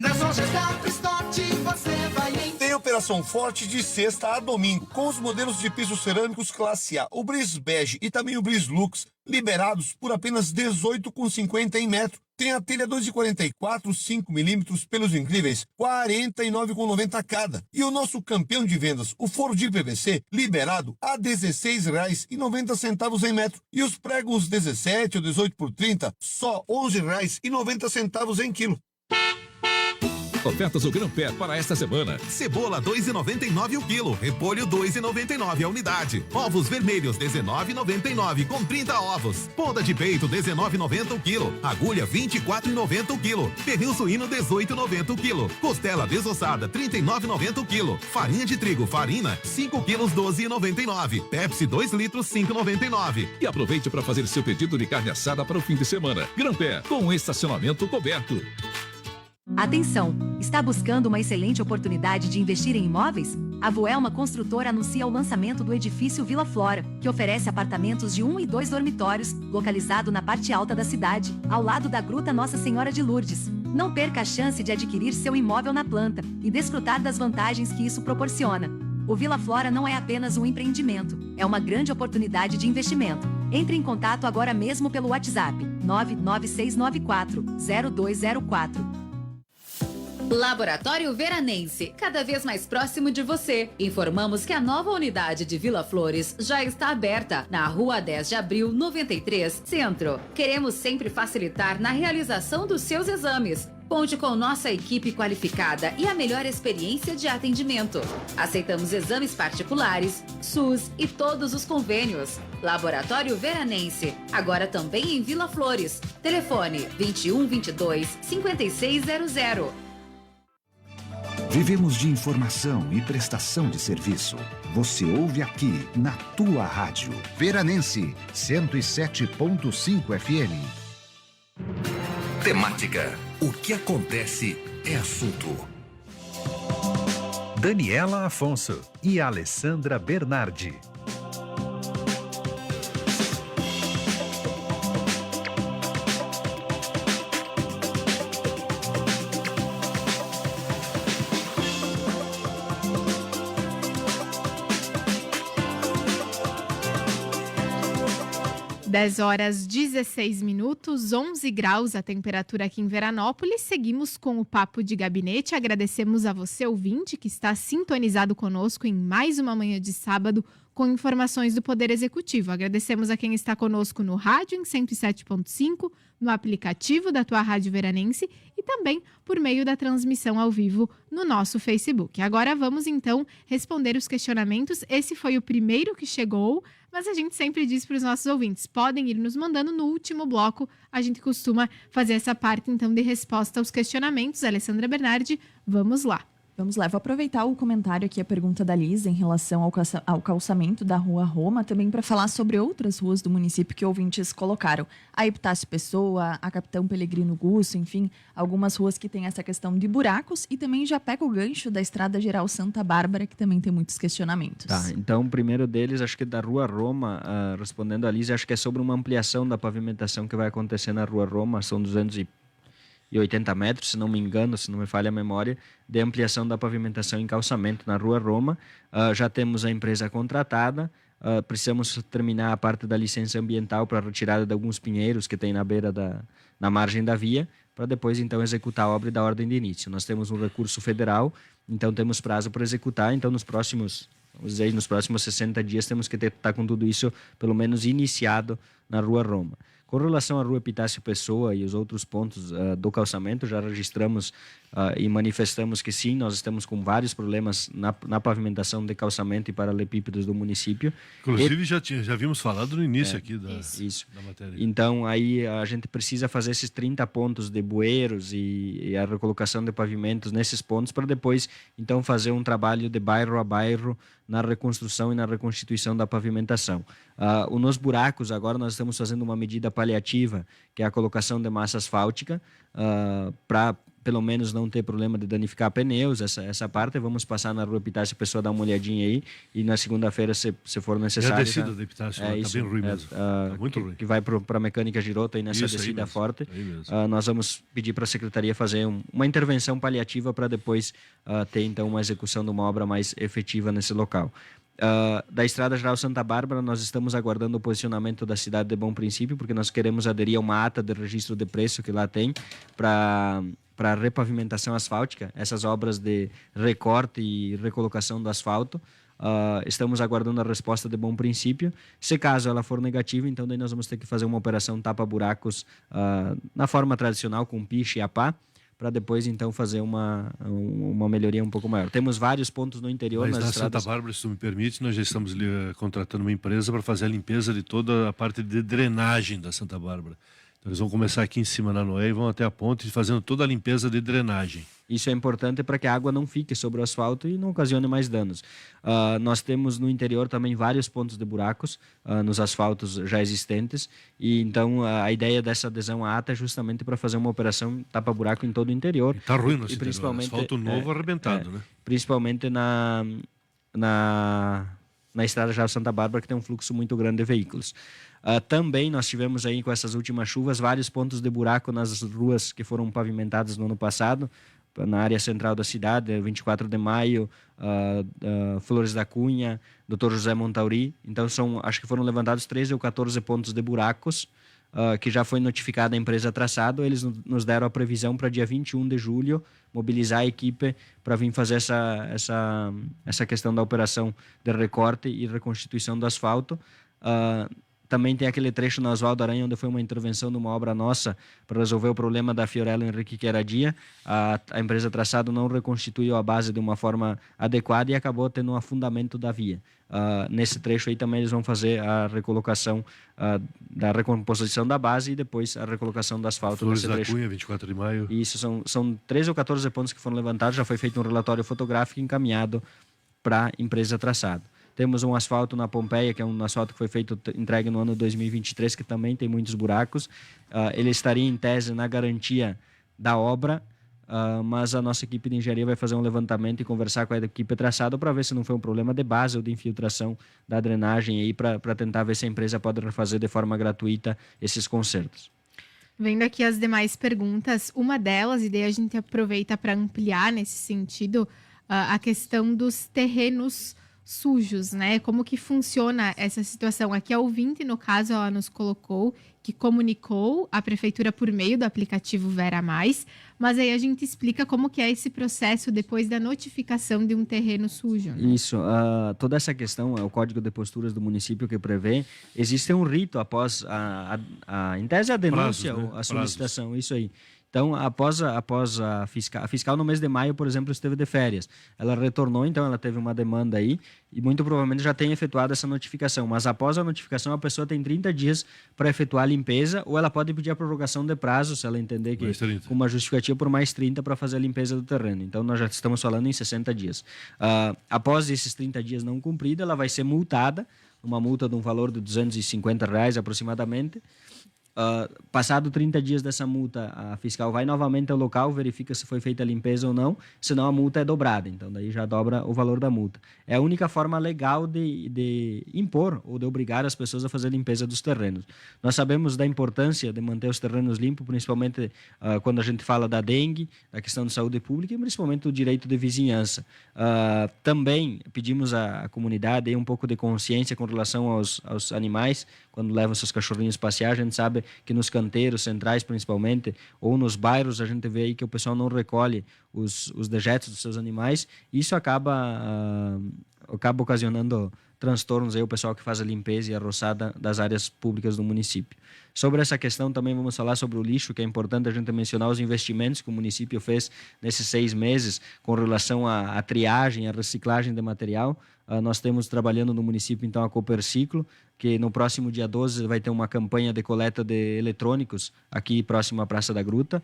Nas lojas da Pristote você vai em... Tem operação forte de sexta a domingo, com os modelos de pisos cerâmicos classe A, o Bris Bege e também o Bris Lux, liberados por apenas R$ 18,50 em metro. Tem a telha 2,44, 5 milímetros, pelos incríveis, R$ 49,90 cada. E o nosso campeão de vendas, o forro de PVC, liberado a R$ 16,90 em metro. E os pregos 17 ou 18 por 30, só R$ 11,90 em quilo. Ofertas do Gran-Pé para esta semana. Cebola 2,99 o quilo, repolho 2,99 a unidade. Ovos vermelhos 19,99 com 30 ovos. Ponta de peito 19,90 o quilo. Agulha 24,90 o quilo. Pernil suíno 18,90 o quilo. Costela desossada 39,90 o quilo. Farinha de trigo farina 5 quilos 12,99. Pepsi 2 litros 5,99. E aproveite para fazer seu pedido de carne assada para o fim de semana. Gran-Pé, com estacionamento coberto. Atenção! Está buscando uma excelente oportunidade de investir em imóveis? A Voelma Construtora anuncia o lançamento do edifício Vila Flora, que oferece apartamentos de 1 e 2 dormitórios, localizado na parte alta da cidade, ao lado da Gruta Nossa Senhora de Lourdes. Não perca a chance de adquirir seu imóvel na planta e desfrutar das vantagens que isso proporciona. O Vila Flora não é apenas um empreendimento, é uma grande oportunidade de investimento. Entre em contato agora mesmo pelo WhatsApp 99694-0204. Laboratório Veranense, cada vez mais próximo de você. Informamos que a nova unidade de Vila Flores já está aberta na Rua 10 de Abril, 93, Centro. Queremos sempre facilitar na realização dos seus exames. Conte com nossa equipe qualificada e a melhor experiência de atendimento. Aceitamos exames particulares, SUS e todos os convênios. Laboratório Veranense, agora também em Vila Flores. Telefone 2122-5600. Vivemos de informação e prestação de serviço. Você ouve aqui na tua rádio. Veranense 107.5 FM. Temática. O que acontece é assunto. Daniela Afonso e Alessandra Bernardi. 10 horas 16 minutos, 11 graus a temperatura aqui em Veranópolis. Seguimos com o Papo de Gabinete. Agradecemos a você, ouvinte, que está sintonizado conosco em mais uma manhã de sábado com informações do Poder Executivo. Agradecemos a quem está conosco no rádio em 107.5, no aplicativo da Tua Rádio Veranense e também por meio da transmissão ao vivo no nosso Facebook. Agora vamos então responder os questionamentos. Esse foi o primeiro que chegou, mas a gente sempre diz para os nossos ouvintes, podem ir nos mandando no último bloco. A gente costuma fazer essa parte então de resposta aos questionamentos. Alessandra Bernardi, vamos lá. Vamos lá, vou aproveitar o comentário aqui, a pergunta da Liz em relação ao calçamento da Rua Roma, também para falar sobre outras ruas do município que ouvintes colocaram. A Epitácio Pessoa, a Capitão Pelegrino Gusso, enfim, algumas ruas que têm essa questão de buracos, e também já pega o gancho da Estrada Geral Santa Bárbara, que também tem muitos questionamentos. Tá, então o primeiro deles, acho que da Rua Roma, respondendo a Liz, acho que é sobre uma ampliação da pavimentação que vai acontecer na Rua Roma, são 280 metros, se não me engano, se não me falha a memória, de ampliação da pavimentação em calçamento na Rua Roma. Já temos a empresa contratada, precisamos terminar a parte da licença ambiental para a retirada de alguns pinheiros que tem na beira na margem da via, para depois então executar a obra e dar ordem de início. Nós temos um recurso federal, então temos prazo para executar, então nos próximos 60 dias temos que estar com tudo isso pelo menos iniciado na Rua Roma. Com relação à Rua Epitácio Pessoa e os outros pontos do calçamento, já registramos e manifestamos que sim, nós estamos com vários problemas na pavimentação de calçamento e paralelepípedos do município. Inclusive, já havíamos falado no início aqui da matéria. Então, aí a gente precisa fazer esses 30 pontos de bueiros e a recolocação de pavimentos nesses pontos para depois, então, fazer um trabalho de bairro a bairro na reconstrução e na reconstituição da pavimentação. Nos buracos, agora nós estamos fazendo uma medida paliativa, que é a colocação de massa asfáltica, para pelo menos não ter problema de danificar pneus, essa parte. Vamos passar na Rua Epitácio, a pessoa dá uma olhadinha aí, e na segunda-feira, se for necessário... E a descida da Epitácio, está bem ruim mesmo, tá muito ruim. Que vai para a mecânica Girota aí nessa descida forte. Nós vamos pedir para a Secretaria fazer uma intervenção paliativa para depois ter então uma execução de uma obra mais efetiva nesse local. Da Estrada Geral Santa Bárbara, nós estamos aguardando o posicionamento da cidade de Bom Princípio, porque nós queremos aderir a uma ata de registro de preço que lá tem para repavimentação asfáltica, essas obras de recorte e recolocação do asfalto. Estamos aguardando a resposta de Bom Princípio. Se caso ela for negativa, então daí nós vamos ter que fazer uma operação tapa-buracos na forma tradicional, com piche e a pá, para depois, então, fazer uma melhoria um pouco maior. Temos vários pontos no interior. Mas nas na estradas... Santa Bárbara, se tu me permite, nós já estamos contratando uma empresa para fazer a limpeza de toda a parte de drenagem da Santa Bárbara. Então, eles vão começar aqui em cima na Noé e vão até a ponte fazendo toda a limpeza de drenagem. Isso é importante para que a água não fique sobre o asfalto e não ocasione mais danos. Nós temos no interior também vários pontos de buracos nos asfaltos já existentes, e então a ideia dessa adesão à ata é justamente para fazer uma operação tapa-buraco em todo o interior. Está ruim no principalmente asfalto novo arrebentado, né? Principalmente na Estrada Geral Santa Bárbara, que tem um fluxo muito grande de veículos. Também nós tivemos aí, com essas últimas chuvas, vários pontos de buraco nas ruas que foram pavimentadas no ano passado, na área central da cidade, 24 de Maio, Flores da Cunha, Dr. José Montauri. Então, acho que foram levantados 13 ou 14 pontos de buracos, que já foi notificada a empresa traçado. Eles nos deram a previsão para dia 21 de julho, mobilizar a equipe para vir fazer essa questão da operação de recorte e reconstituição do asfalto. Também tem aquele trecho na Oswaldo Aranha, onde foi uma intervenção de uma obra nossa para resolver o problema da Fiorello Henrique Queradia. A empresa traçado não reconstituiu a base de uma forma adequada e acabou tendo um afundamento da via. Nesse trecho aí também eles vão fazer a recolocação da recomposição da base e depois a recolocação do asfalto. Flores nesse da trecho. Cunha, 24 de Maio. Isso, são 13 ou 14 pontos que foram levantados, já foi feito um relatório fotográfico encaminhado para a empresa traçado. Temos um asfalto na Pompeia, que é um asfalto que foi entregue no ano 2023, que também tem muitos buracos. Ele estaria em tese na garantia da obra, mas a nossa equipe de engenharia vai fazer um levantamento e conversar com a equipe traçada para ver se não foi um problema de base ou de infiltração da drenagem aí, para tentar ver se a empresa pode refazer de forma gratuita esses consertos. Vendo aqui as demais perguntas, uma delas, e daí a gente aproveita para ampliar nesse sentido, a questão dos terrenos sujos, né? Como que funciona essa situação? Aqui a ouvinte, no caso, ela nos colocou que comunicou à prefeitura por meio do aplicativo Vera Mais, mas aí a gente explica como que é esse processo depois da notificação de um terreno sujo. Né? Isso, toda essa questão, o Código de Posturas do município que prevê, existe um rito após, em tese, a denúncia Prazos, né? ou a solicitação, isso aí. Então, após a fiscal no mês de maio, por exemplo, esteve de férias. Ela retornou, então ela teve uma demanda aí e muito provavelmente já tem efetuado essa notificação. Mas após a notificação, a pessoa tem 30 dias para efetuar a limpeza ou ela pode pedir a prorrogação de prazo, se ela entender que com uma justificativa por mais 30 para fazer a limpeza do terreno. Então, nós já estamos falando em 60 dias. Após esses 30 dias não cumpridos, ela vai ser multada, uma multa de um valor de R$250 aproximadamente. Passado 30 dias dessa multa, a fiscal vai novamente ao local, verifica se foi feita a limpeza ou não, senão a multa é dobrada, então daí já dobra o valor da multa. É a única forma legal de impor ou de obrigar as pessoas a fazer a limpeza dos terrenos. Nós sabemos da importância de manter os terrenos limpos, principalmente quando a gente fala da dengue, da questão de saúde pública e principalmente do direito de vizinhança. Também pedimos à comunidade um pouco de consciência com relação aos animais, quando levam seus cachorrinhos passear, a gente sabe que nos canteiros centrais, principalmente, ou nos bairros, a gente vê aí que o pessoal não recolhe os dejetos dos seus animais. Isso acaba ocasionando transtornos aí, o pessoal que faz a limpeza e a roçada das áreas públicas do município. Sobre essa questão também vamos falar sobre o lixo, que é importante a gente mencionar os investimentos que o município fez nesses 6 meses com relação à triagem, à reciclagem de material. Nós temos trabalhando no município, então, a Coperciclo, que no próximo dia 12 vai ter uma campanha de coleta de eletrônicos aqui próximo à Praça da Gruta.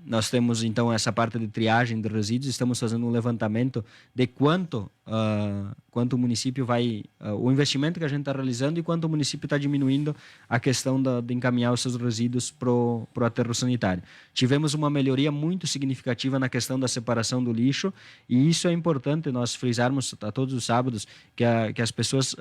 Nós temos, então, essa parte de triagem de resíduos, estamos fazendo um levantamento de quanto o município vai... o investimento que a gente está realizando e quanto o município está diminuindo a questão de encaminhar os seus resíduos para o aterro sanitário. Tivemos uma melhoria muito significativa na questão da separação do lixo e isso é importante nós frisarmos a todos os sábados que as pessoas...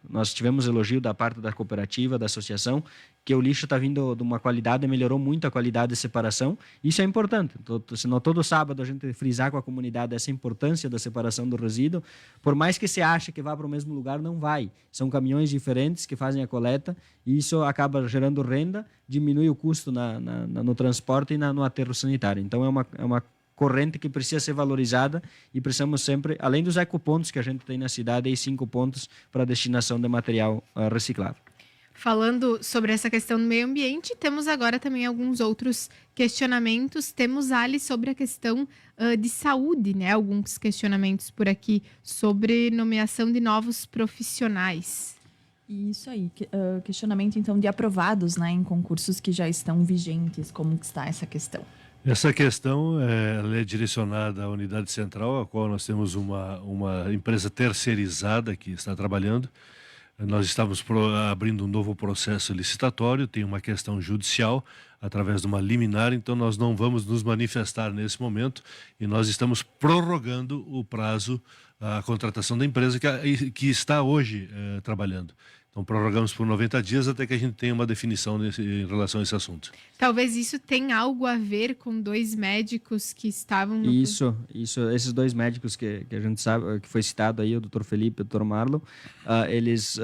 nós tivemos elogio da parte da cooperativa, da associação, que o lixo está vindo de uma qualidade, melhorou muito a qualidade de separação. Isso é importante. Senão todo sábado a gente frisar com a comunidade essa importância da separação do resíduo, por mais que você ache que vá para o mesmo lugar, não vai. São caminhões diferentes que fazem a coleta e isso acaba gerando renda, diminui o custo no transporte e no aterro sanitário. Então é uma corrente que precisa ser valorizada e precisamos sempre, além dos ecopontos que a gente tem na cidade, aí 5 pontos para destinação de material reciclável. Falando sobre essa questão do meio ambiente, temos agora também alguns outros questionamentos. Temos, Ali, sobre a questão de saúde, né? Alguns questionamentos por aqui sobre nomeação de novos profissionais. Isso aí, questionamento então de aprovados, né, em concursos que já estão vigentes. Como está essa questão? Essa questão ela é direcionada à unidade central, a qual nós temos uma empresa terceirizada que está trabalhando. Nós estamos abrindo um novo processo licitatório, tem uma questão judicial através de uma liminar, então nós não vamos nos manifestar nesse momento e nós estamos prorrogando o prazo, a contratação da empresa que está hoje trabalhando. Então, prorrogamos por 90 dias até que a gente tenha uma definição em relação a esse assunto. Talvez isso tenha algo a ver com 2 médicos que estavam... Isso. Esses 2 médicos que a gente sabe, que foi citado aí, o Dr. Felipe e o Dr. Marlon, eles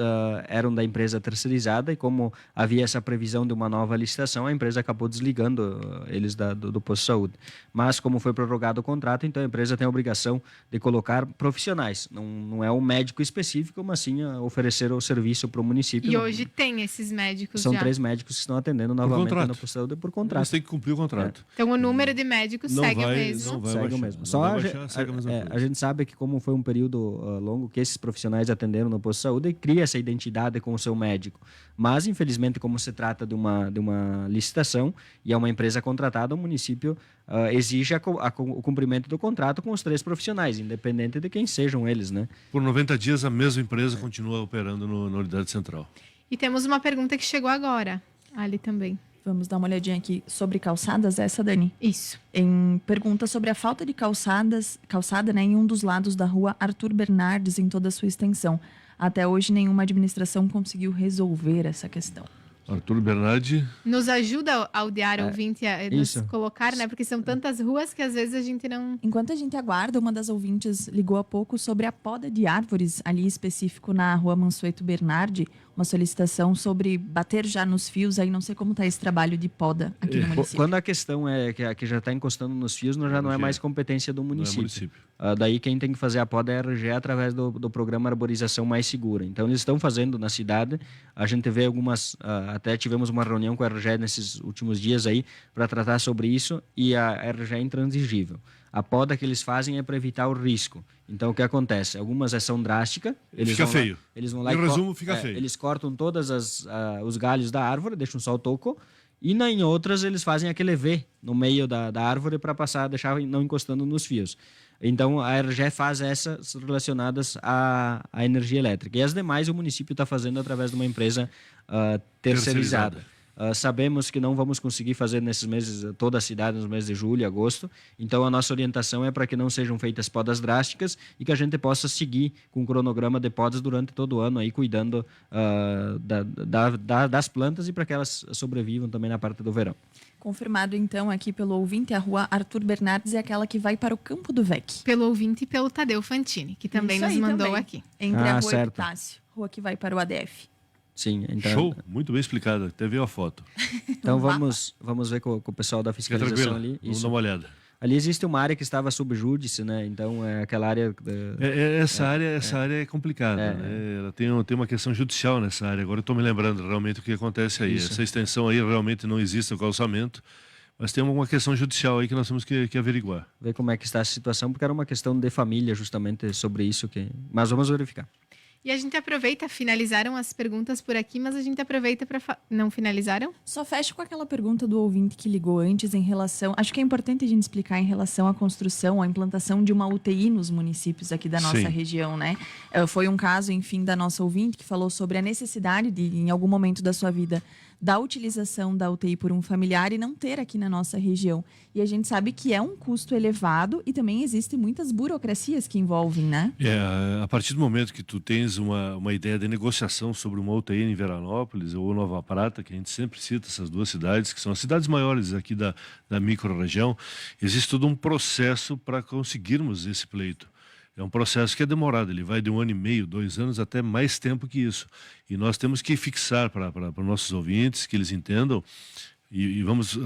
eram da empresa terceirizada e como havia essa previsão de uma nova licitação, a empresa acabou desligando eles do posto de saúde. Mas, como foi prorrogado o contrato, então a empresa tem a obrigação de colocar profissionais. Não é um médico específico, mas sim oferecer o serviço para o município. E hoje tem esses médicos São já. 3 médicos que estão atendendo novamente na posto de saúde por contrato. Você tem que cumprir o contrato. Então o número de médicos segue o mesmo. Segue o mesmo. Só a gente sabe que como foi um período longo que esses profissionais atenderam no posto de saúde, cria essa identidade com o seu médico. Mas, infelizmente, como se trata de uma licitação e é uma empresa contratada, o município exige o cumprimento do contrato com os 3 profissionais, independente de quem sejam eles, né? Por 90 dias, a mesma empresa continua operando na unidade central. E temos uma pergunta que chegou agora, Ali também. Vamos dar uma olhadinha aqui sobre calçadas, essa, Dani? Isso. Pergunta sobre a falta de calçada, né, em um dos lados da rua Arthur Bernardes, em toda a sua extensão. Até hoje, nenhuma administração conseguiu resolver essa questão. Arthur Bernardi. Nos ajuda a audiar ouvinte a nos isso. colocar, né? Porque são tantas ruas que às vezes a gente não... Enquanto a gente aguarda, uma das ouvintes ligou há pouco sobre a poda de árvores, ali específico na rua Mansueto Bernardi, uma solicitação sobre bater já nos fios, aí não sei como está esse trabalho de poda aqui no município. Quando a questão é que já está encostando nos fios, já não é mais competência do município. Daí quem tem que fazer a poda é a RGE através do programa Arborização Mais Segura. Então eles estão fazendo na cidade, a gente vê algumas, até tivemos uma reunião com a RGE nesses últimos dias aí para tratar sobre isso, e a RGE é intransigível. A poda que eles fazem é para evitar o risco. Então, o que acontece? Algumas são drásticas. Fica feio. Eles vão lá em resumo, fica feio. Eles cortam todos os galhos da árvore, deixam só o toco. E em outras, eles fazem aquele V no meio da árvore para passar, deixar não encostando nos fios. Então, a RGE faz essas relacionadas à energia elétrica. E as demais, o município está fazendo através de uma empresa terceirizada. Sabemos que não vamos conseguir fazer nesses meses, toda a cidade, nos meses de julho e agosto. Então, a nossa orientação é para que não sejam feitas podas drásticas e que a gente possa seguir com o cronograma de podas durante todo o ano, aí, cuidando das plantas e para que elas sobrevivam também na parte do verão. Confirmado, então, aqui pelo ouvinte, a rua Arthur Bernardes é aquela que vai para o Campo do VEC. Pelo ouvinte e pelo Tadeu Fantini, que também Isso nos aí, mandou também. aqui. Entre a rua certo. Epitácio, rua que vai para o ADF. Sim, então... Show, muito bem explicado. Até veio a foto. Então vamos ver com o pessoal da fiscalização ali. Vamos dar uma olhada. Ali existe uma área que estava sob júdice, né? Então é aquela área... Essa área é complicada, né? Ela tem uma questão judicial nessa área. Agora eu estou me lembrando realmente o que acontece aí. Isso. Essa extensão aí realmente não existe o calçamento, mas tem uma questão judicial aí que nós temos que averiguar. Ver como é que está a situação, porque era uma questão de família justamente sobre isso. Mas vamos verificar. E a gente aproveita, finalizaram as perguntas por aqui, mas a gente aproveita para... Não finalizaram? Só fecho com aquela pergunta do ouvinte que ligou antes em relação... Acho que é importante a gente explicar em relação à construção, à implantação de uma UTI nos municípios aqui da nossa região, né? Foi um caso, enfim, da nossa ouvinte que falou sobre a necessidade de, em algum momento da sua vida, da utilização da UTI por um familiar e não ter aqui na nossa região. E a gente sabe que é um custo elevado e também existem muitas burocracias que envolvem, né? A partir do momento que tu tens uma ideia de negociação sobre uma UTI em Veranópolis ou Nova Prata, que a gente sempre cita essas duas cidades, que são as cidades maiores aqui da micro-região, existe todo um processo para conseguirmos esse pleito. É um processo que é demorado, ele vai de 1 ano e meio, 2 anos, até mais tempo que isso. E nós temos que fixar para os nossos ouvintes, que eles entendam, e vamos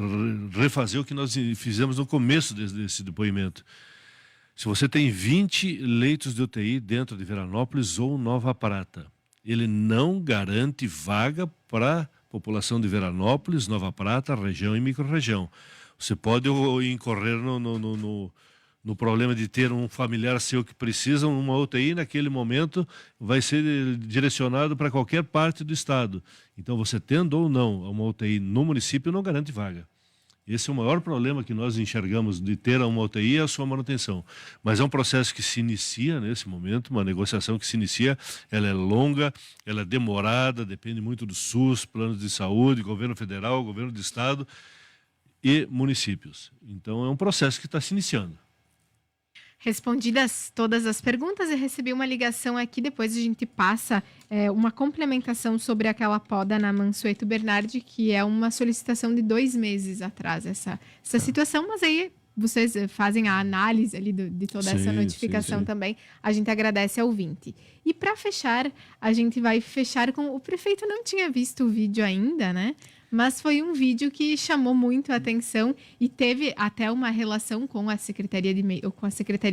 refazer o que nós fizemos no começo desse depoimento. Se você tem 20 leitos de UTI dentro de Veranópolis ou Nova Prata, ele não garante vaga para a população de Veranópolis, Nova Prata, região e micro-região. Você pode incorrer no problema de ter um familiar seu que precisa uma UTI, naquele momento vai ser direcionado para qualquer parte do estado. Então, você tendo ou não uma UTI no município, não garante vaga. Esse é o maior problema que nós enxergamos de ter uma UTI, é a sua manutenção. Mas é um processo que se inicia nesse momento, uma negociação que se inicia, ela é longa, ela é demorada, depende muito do SUS, planos de saúde, governo federal, governo do estado e municípios. Então, é um processo que está se iniciando. Respondidas todas as perguntas, eu recebi uma ligação aqui, depois a gente passa uma complementação sobre aquela poda na Mansueto Bernardi, que é uma solicitação de 2 meses atrás, essa situação, mas aí vocês fazem a análise ali de toda essa notificação também. A gente agradece ao ouvinte. E para fechar, a gente vai fechar com... O prefeito não tinha visto o vídeo ainda, né? Mas foi um vídeo que chamou muito a atenção e teve até uma relação com a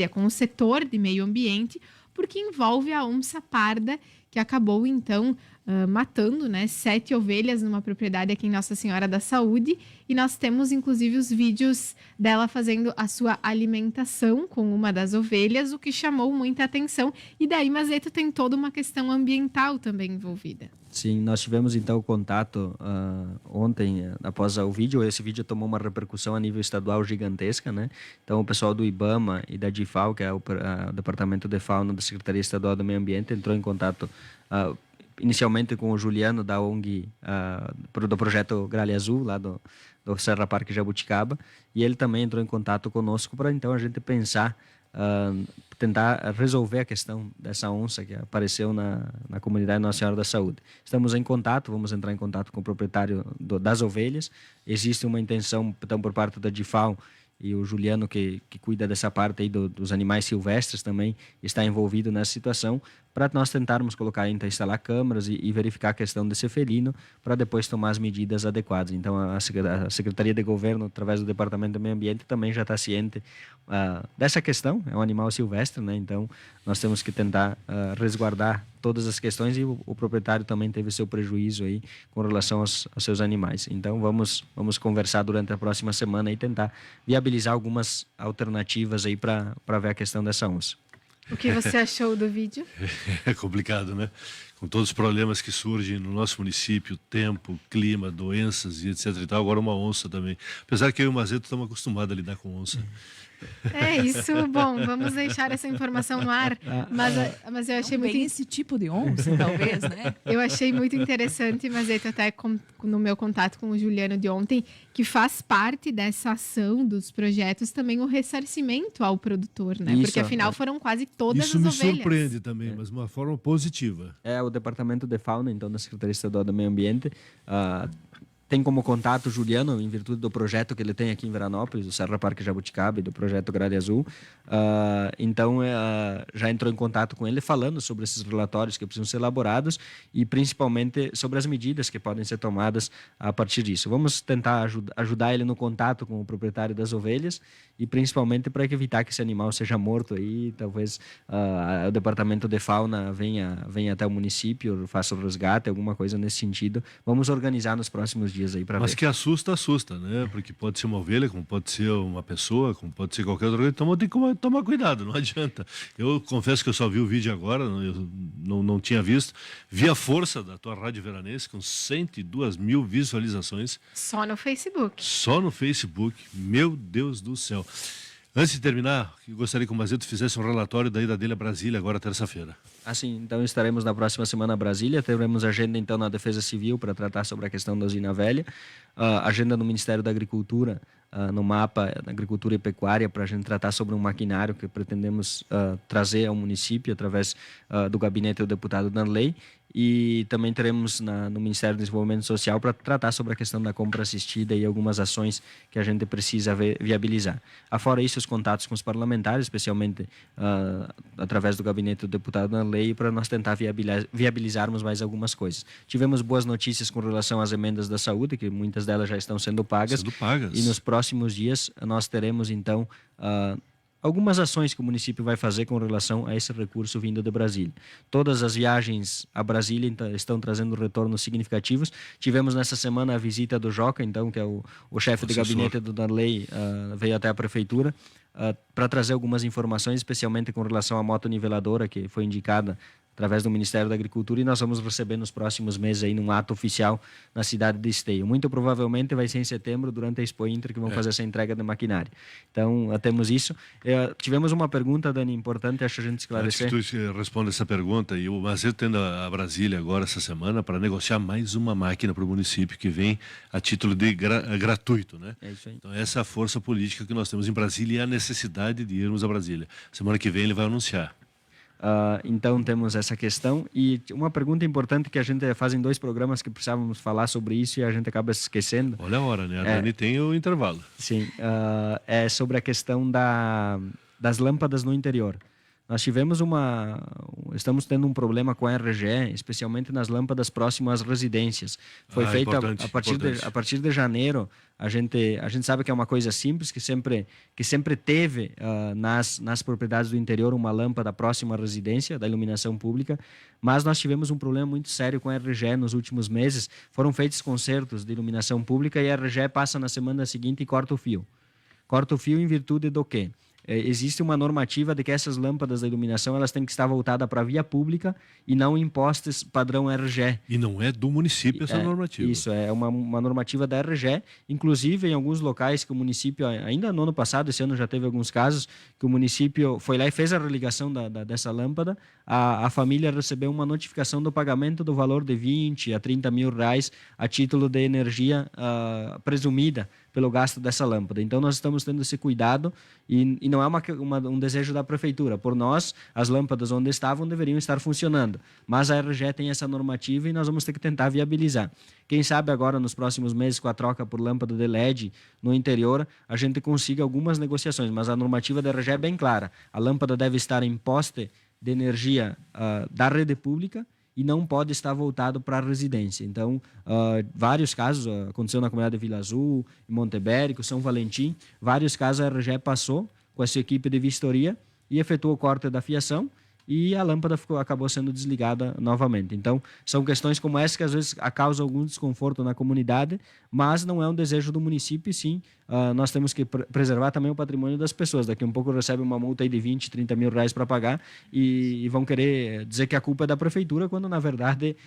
com o setor de meio ambiente, porque envolve a onça parda, que acabou, então, matando, né, 7 ovelhas numa propriedade aqui em Nossa Senhora da Saúde. E nós temos, inclusive, os vídeos dela fazendo a sua alimentação com uma das ovelhas, o que chamou muita atenção. E daí, Mazeto, tem toda uma questão ambiental também envolvida. Sim, nós tivemos então contato ontem, após o vídeo. Esse vídeo tomou uma repercussão a nível estadual gigantesca, né? Então o pessoal do IBAMA e da DIFAO, que é o Departamento de Fauna da Secretaria Estadual do Meio Ambiente, entrou em contato inicialmente com o Juliano da ONG, do projeto Gralha Azul, lá do Serra Parque Jabuticaba, e ele também entrou em contato conosco para então a gente pensar tentar resolver a questão dessa onça que apareceu na comunidade Nossa Senhora da Saúde. Estamos em contato, vamos entrar em contato com o proprietário das ovelhas. Existe uma intenção, então, por parte da DIFAL, e o Juliano, que cuida dessa parte aí dos animais silvestres, também está envolvido nessa situação, para nós tentarmos instalar câmaras e verificar a questão desse felino, para depois tomar as medidas adequadas. Então, a Secretaria de Governo, através do Departamento do Meio Ambiente, também já está ciente dessa questão. É um animal silvestre, né? Então, nós temos que tentar resguardar todas as questões, e o proprietário também teve seu prejuízo aí com relação aos seus animais. Então, vamos conversar durante a próxima semana e tentar viabilizar algumas alternativas aí para ver a questão dessa onça. O que você achou do vídeo? É complicado, né? Com todos os problemas que surgem no nosso município, tempo, clima, doenças e etc e tal, agora uma onça também. Apesar que eu e o Mazeto estamos acostumados a lidar com onça. É isso, bom, vamos deixar essa informação no ar, mas eu achei muito... esse tipo de onça, talvez, né? Eu achei muito interessante, mas até no meu contato com o Juliano de ontem, que faz parte dessa ação dos projetos também o ressarcimento ao produtor, né? Isso, porque afinal foram quase todas isso as me ovelhas. surpreende também, mas de uma forma positiva. O Departamento de Fauna, então, da Secretaria Estadual do Meio Ambiente, tem como contato o Juliano, em virtude do projeto que ele tem aqui em Veranópolis, do Serra Parque Jabuticabe, do projeto Gralha Azul. Então, já entrou em contato com ele falando sobre esses relatórios que precisam ser elaborados e principalmente sobre as medidas que podem ser tomadas a partir disso. Vamos tentar ajudar ele no contato com o proprietário das ovelhas e principalmente para evitar que esse animal seja morto aí. Talvez o Departamento de Fauna venha até o município, faça o resgate, alguma coisa nesse sentido. Vamos organizar nos próximos dias aí para ver. Mas que assusta, né? Porque pode ser uma ovelha, como pode ser uma pessoa, como pode ser qualquer outra coisa. Então tem que tomar cuidado, não adianta. Eu confesso que eu só vi o vídeo agora, eu não tinha visto. Vi a força da tua Rádio Veranense com 102 mil visualizações. Só no Facebook. Só no Facebook. Meu Deus do céu. Antes de terminar, eu gostaria que o Mazeto fizesse um relatório da ida dele a Brasília, agora terça-feira. Assim, então estaremos na próxima semana a Brasília, teremos agenda então na Defesa Civil para tratar sobre a questão da usina velha, agenda no Ministério da Agricultura, no mapa da Agricultura e Pecuária, para a gente tratar sobre um maquinário que pretendemos trazer ao município através do gabinete do deputado Danley, e também teremos no Ministério do Desenvolvimento Social para tratar sobre a questão da compra assistida e algumas ações que a gente precisa viabilizar. Afora isso, os contatos com os parlamentares, especialmente através do gabinete do deputado Danley, para nós tentar viabilizarmos mais algumas coisas. Tivemos boas notícias com relação às emendas da saúde, que muitas delas já estão sendo pagas. E nos próximos dias nós teremos, então, algumas ações que o município vai fazer com relação a esse recurso vindo de Brasília. Todas as viagens a Brasília estão trazendo retornos significativos. Tivemos nessa semana a visita do Joca, então, que é o chefe de gabinete do Danley, veio até a prefeitura para trazer algumas informações, especialmente com relação à moto niveladora, que foi indicada através do Ministério da Agricultura, e nós vamos receber nos próximos meses aí num ato oficial na cidade de Esteio. Muito provavelmente vai ser em setembro, durante a Expo Inter, que vão fazer essa entrega de maquinário. Então, temos isso. Tivemos uma pergunta, Dani, importante, acho que a gente esclarecer. Antes que tu responda essa pergunta, e o Mazeto tendo a Brasília agora, essa semana, para negociar mais uma máquina para o município, que vem a título de gratuito, né? É isso aí. Então, essa é a força política que nós temos em Brasília e a necessidade de irmos a Brasília. Semana que vem ele vai anunciar. Então temos essa questão, e uma pergunta importante que a gente faz em 2 programas que precisávamos falar sobre isso e a gente acaba se esquecendo. Olha a hora, né? A Dani tem o intervalo. Sim, é sobre a questão das lâmpadas no interior. Nós estamos tendo um problema com a RGE, especialmente nas lâmpadas próximas às residências. Foi feito a partir de janeiro. A gente sabe que é uma coisa simples, que sempre teve nas propriedades do interior uma lâmpada próxima à residência, da iluminação pública, mas nós tivemos um problema muito sério com a RGE nos últimos meses. Foram feitos concertos de iluminação pública e a RGE passa na semana seguinte e corta o fio. Corta o fio em virtude do quê? Existe uma normativa de que essas lâmpadas da iluminação elas têm que estar voltadas para a via pública e não em postes padrão RGE. E não é do município essa normativa. Isso, é uma normativa da RGE. Inclusive, em alguns locais que o município, ainda no ano passado, esse ano já teve alguns casos, que o município foi lá e fez a religação dessa lâmpada, a família recebeu uma notificação do pagamento do valor de 20 a 30 mil reais a título de energia presumida pelo gasto dessa lâmpada. Então, nós estamos tendo esse cuidado e não é um desejo da prefeitura. Por nós, as lâmpadas onde estavam deveriam estar funcionando, mas a RGE tem essa normativa e nós vamos ter que tentar viabilizar. Quem sabe agora, nos próximos meses, com a troca por lâmpada de LED no interior, a gente consiga algumas negociações, mas a normativa da RGE é bem clara. A lâmpada deve estar em poste de energia da rede pública e não pode estar voltado para a residência. Então, vários casos, aconteceu na comunidade de Vila Azul, em Montebérico, São Valentim, vários casos a RGE passou com a sua equipe de vistoria e efetuou o corte da fiação e a lâmpada acabou sendo desligada novamente. Então, são questões como essa que às vezes causam algum desconforto na comunidade, mas não é um desejo do município, e sim, nós temos que preservar também o patrimônio das pessoas. Daqui a um pouco recebe uma multa aí de 20, 30 mil reais para pagar e vão querer dizer que a culpa é da prefeitura, quando na verdade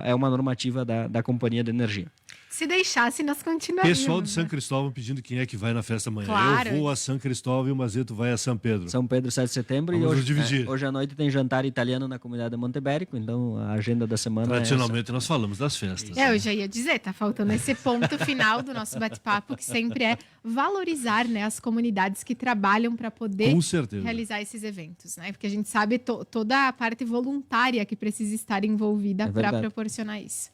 é uma normativa da companhia de energia. Se deixasse, nós continuaríamos. Pessoal de São Cristóvão pedindo quem é que vai na festa amanhã. Claro. Eu vou a São Cristóvão e o Mazeto vai a São Pedro. São Pedro, 7 de setembro. Vamos e nos dividir. Hoje à noite tem jantar italiano na comunidade de Montebérico, então a agenda da semana Tradicionalmente nós falamos das festas. Eu já ia dizer, tá faltando esse ponto final do nosso bate-papo, que sempre é valorizar, né, as comunidades que trabalham para poder Com certeza. realizar esses eventos, né? Porque a gente sabe toda a parte voluntária que precisa estar envolvida para proporcionar isso.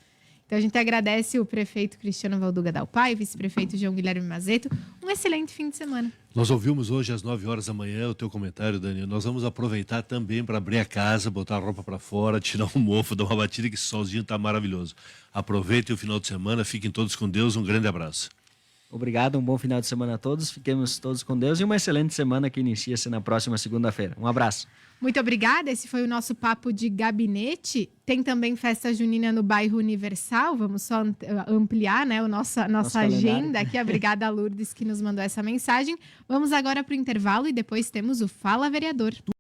Então a gente agradece o prefeito Cristiano Valduga Dalpai, vice-prefeito João Guilherme Mazeto. Um excelente fim de semana. Nós ouvimos hoje às 9 horas da manhã o teu comentário, Daniel. Nós vamos aproveitar também para abrir a casa, botar a roupa para fora, tirar um mofo, dar uma batida, que esse solzinho está maravilhoso. Aproveitem o final de semana, fiquem todos com Deus. Um grande abraço. Obrigado, um bom final de semana a todos. Fiquemos todos com Deus e uma excelente semana que inicia-se na próxima segunda-feira. Um abraço. Muito obrigada. Esse foi o nosso papo de gabinete. Tem também festa junina no bairro Universal. Vamos só ampliar, né, nossa agenda aqui. Obrigada a Lourdes que nos mandou essa mensagem. Vamos agora para o intervalo e depois temos o Fala Vereador.